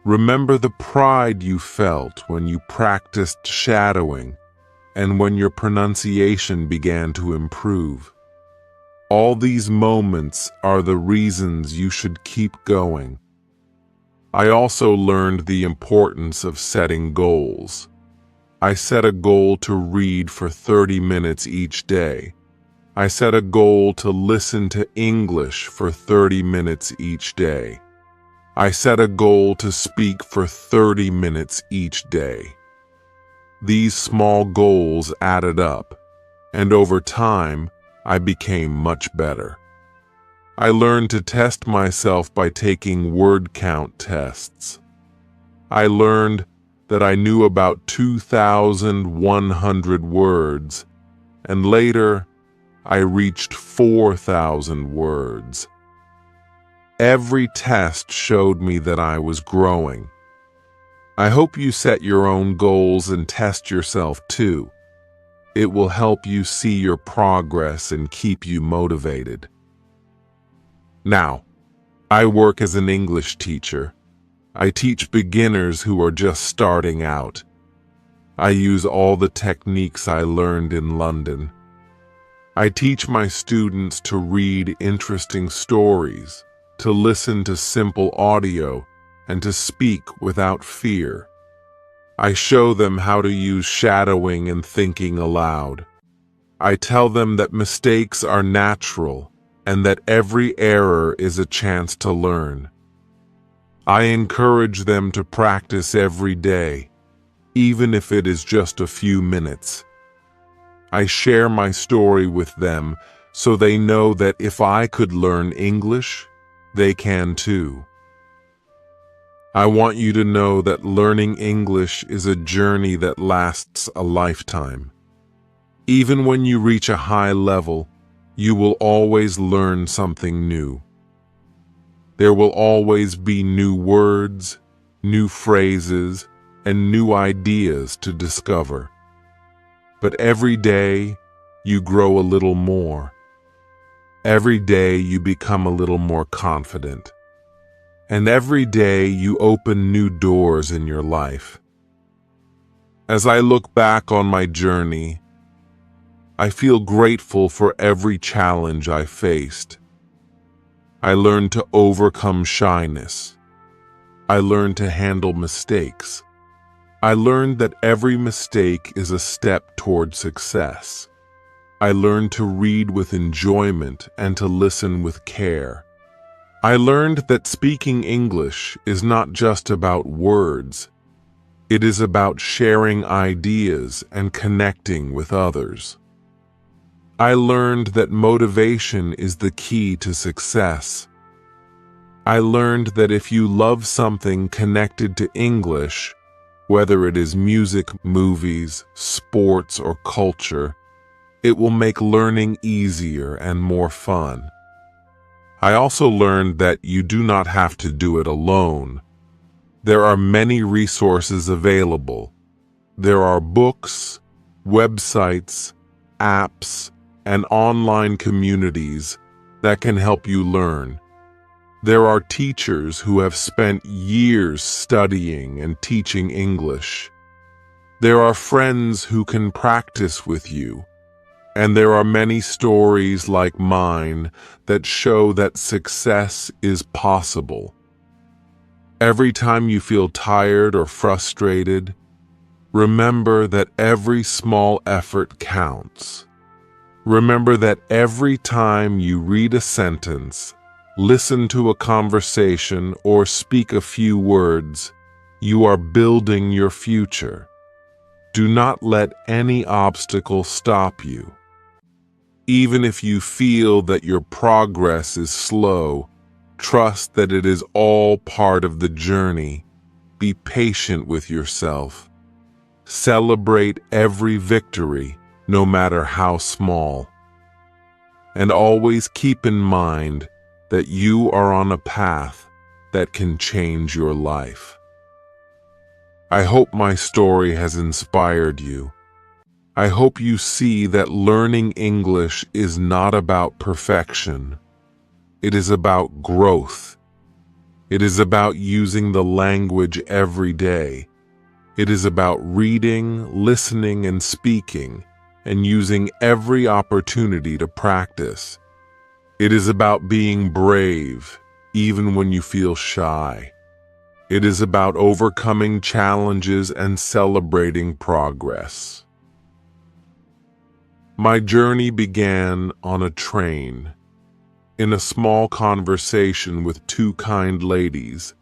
Remember the pride you felt when you practiced shadowing and when your pronunciation began to improve. All these moments are the reasons you should keep going. I also learned the importance of setting goals. I set a goal to read for 30 minutes each day. I set a goal to listen to English for 30 minutes each day. I set a goal to speak for 30 minutes each day. These small goals added up, and over time, I became much better. I learned to test myself by taking word count tests. I learned that I knew about 2,100 words, and later I reached 4,000 words. Every test showed me that I was growing. I hope you set your own goals and test yourself too. It will help you see your progress and keep you motivated. Now, I work as an English teacher. I teach beginners who are just starting out. I use all the techniques I learned in London. I teach my students to read interesting stories, to listen to simple audio, and to speak without fear. I show them how to use shadowing and thinking aloud. I tell them that mistakes are natural and that every error is a chance to learn. I encourage them to practice every day, even if it is just a few minutes. I share my story with them so they know that if I could learn English, they can too. I want you to know that learning English is a journey that lasts a lifetime. Even when you reach a high level, you will always learn something new. There will always be new words, new phrases, and new ideas to discover. But every day, you grow a little more. Every day, you become a little more confident. And every day, you open new doors in your life. As I look back on my journey, I feel grateful for every challenge I faced. I learned to overcome shyness. I learned to handle mistakes. I learned that every mistake is a step toward success. I learned to read with enjoyment and to listen with care. I learned that speaking English is not just about words. It is about sharing ideas and connecting with others. I learned that motivation is the key to success. I learned that if you love something connected to English, whether it is music, movies, sports, or culture, it will make learning easier and more fun. I also learned that you do not have to do it alone. There are many resources available. There are books, websites, apps, and online communities that can help you learn. There are teachers who have spent years studying and teaching English. There are friends who can practice with you. And there are many stories like mine that show that success is possible. Every time you feel tired or frustrated, remember that every small effort counts. Remember that every time you read a sentence, listen to a conversation, or speak a few words, you are building your future. Do not let any obstacle stop you. Even if you feel that your progress is slow, trust that it is all part of the journey. Be patient with yourself. Celebrate every victory no matter how small. And always keep in mind that you are on a path that can change your life. I hope my story has inspired you. I hope you see that learning English is not about perfection. It is about growth. It is about using the language every day. It is about reading, listening, and speaking, and using every opportunity to practice. It is about being brave, even when you feel shy. It is about overcoming challenges and celebrating progress. My journey began on a train, in a small conversation with two kind ladies,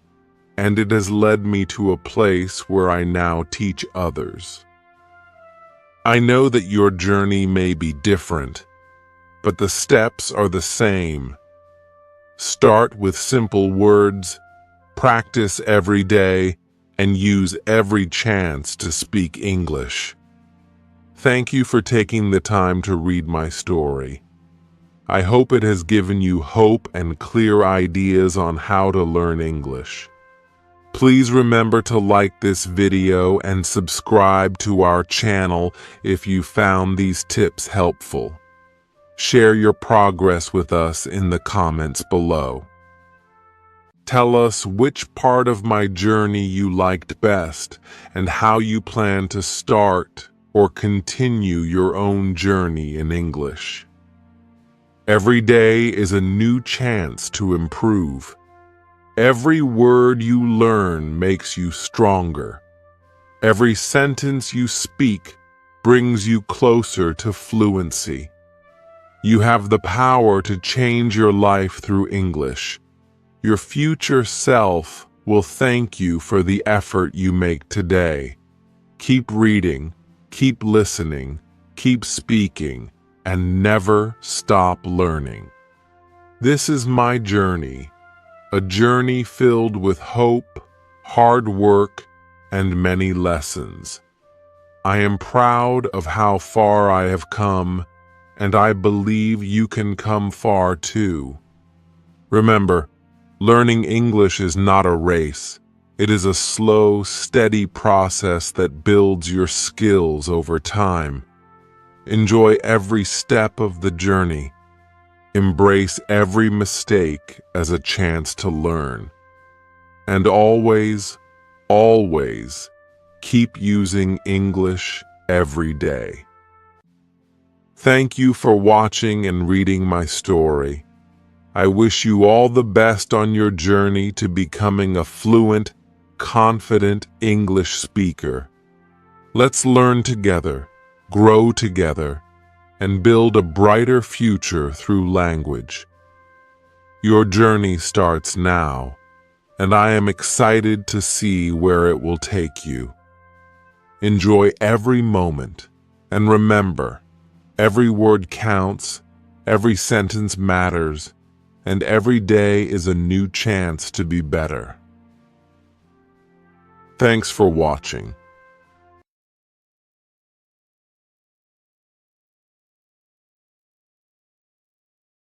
and it has led me to a place where I now teach others. I know that your journey may be different, but the steps are the same. Start with simple words, practice every day, and use every chance to speak English. Thank you for taking the time to read my story. I hope it has given you hope and clear ideas on how to learn English. Please remember to like this video and subscribe to our channel if you found these tips helpful. Share your progress with us in the comments below. Tell us which part of my journey you liked best and how you plan to start or continue your own journey in English. Every day is a new chance to improve. Every word you learn makes you stronger. Every sentence you speak brings you closer to fluency. You have the power to change your life through English. Your future self will thank you for the effort you make today. Keep reading, keep listening, keep speaking, and never stop learning. This is my journey, a journey filled with hope, hard work, and many lessons. I am proud of how far I have come, and I believe you can come far too. Remember, learning English is not a race. It is a slow, steady process that builds your skills over time. Enjoy every step of the journey. Embrace every mistake as a chance to learn. And always, always keep using English every day. Thank you for watching and reading my story. I wish you all the best on your journey to becoming a fluent, confident English speaker. Let's learn together, grow together, and build a brighter future through language. Your journey starts now, and I am excited to see where it will take you. Enjoy every moment, and remember, every word counts, every sentence matters, and every day is a new chance to be better. Thanks for watching.